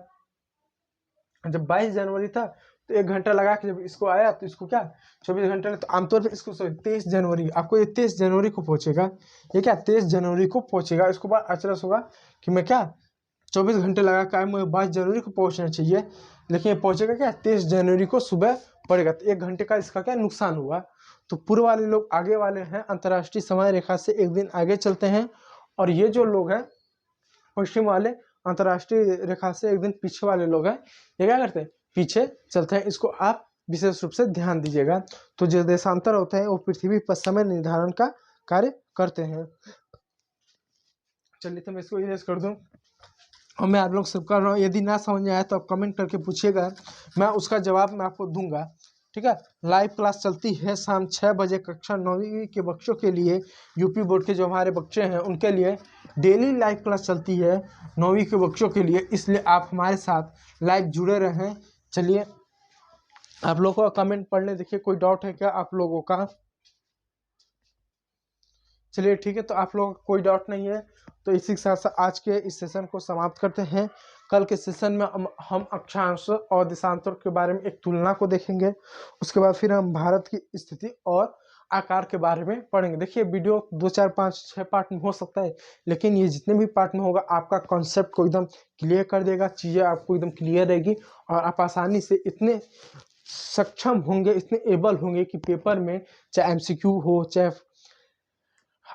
जब 22 जनवरी था तो 1 घंटा लगा के जब इसको आया तो इसको क्या 24 घंटे, तो आमतौर पर इसको 23 जनवरी, आपको ये 23 जनवरी को पहुंचेगा, ये क्या 23 जनवरी को पहुंचेगा। इसको बाद अचरज होगा कि मैं क्या 24 घंटे लगा के मुझे 22 जनवरी को पहुंचना चाहिए, लेकिन ये पहुंचेगा क्या 23 जनवरी को सुबह पड़ेगा। तो 1 घंटे का इसका क्या नुकसान हुआ। तो पूर्व वाले लोग आगे वाले हैं, अंतर्राष्ट्रीय समय रेखा से एक दिन आगे चलते हैं, और ये जो लोग हैं पश्चिम वाले अंतर्राष्ट्रीय रेखा से एक दिन पीछे वाले लोग हैं, ये क्या करते हैं पीछे चलते हैं। इसको आप विशेष रूप से ध्यान दीजिएगा। तो जो देशांतर होते हैं वो पृथ्वी पर समय निर्धारण का कार्य करते हैं। चलिए तो मैं इसको इरेज कर दूं, और मैं आप लोग सब कर रहा हूँ। यदि ना समझ में आया तो आप कमेंट करके पूछिएगा, मैं उसका जवाब मैं आपको दूंगा, ठीक है। लाइव क्लास चलती है शाम 6 बजे कक्षा 9वीं के बच्चों के लिए, यूपी बोर्ड के जो हमारे बच्चे हैं उनके लिए डेली लाइव क्लास चलती है 9वीं के बच्चों के लिए, इसलिए आप हमारे साथ लाइव जुड़े रहें। चलिए आप लोगों का कमेंट पढ़ लें, देखिए कोई डाउट है क्या आप लोगों का। चलिए ठीक है, तो आप लोगों का कोई डाउट नहीं है, तो इसी के साथ साथ आज के इस सेशन को समाप्त करते हैं। कल के सेशन में हम अक्षांश और देशांतर के बारे में एक तुलना को देखेंगे, उसके बाद फिर हम भारत की स्थिति और आकार के बारे में पढ़ेंगे। देखिए वीडियो 2 4 5 6 पार्ट में हो सकता है, लेकिन ये जितने भी पार्ट में होगा आपका कॉन्सेप्ट को एकदम क्लियर कर देगा, चीज़ें आपको एकदम क्लियर रहेगी, और आप आसानी से इतने सक्षम होंगे, इतने एबल होंगे कि पेपर में चाहे MCQ हो, चाहे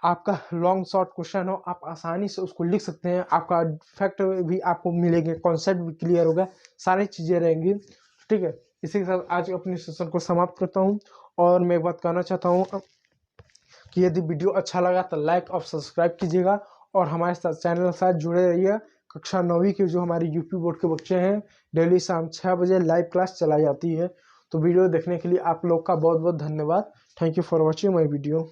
आपका लॉन्ग शॉर्ट क्वेश्चन हो, आप आसानी से उसको लिख सकते हैं। आपका फैक्ट भी आपको मिलेंगे, कॉन्सेप्ट भी क्लियर होगा, सारी चीज़ें रहेंगी, ठीक है। इसी के साथ आज अपने सेशन को समाप्त करता हूं, और मैं एक बात कहना चाहता हूं कि यदि वीडियो अच्छा लगा तो लाइक और सब्सक्राइब कीजिएगा, और हमारे साथ चैनल के साथ जुड़े रहिए। कक्षा 9वीं के जो हमारे यूपी बोर्ड के बच्चे हैं, डेली शाम 6 बजे लाइव क्लास चलाई जाती है। तो वीडियो देखने के लिए आप लोग का बहुत बहुत धन्यवाद। Thank you for watching my video.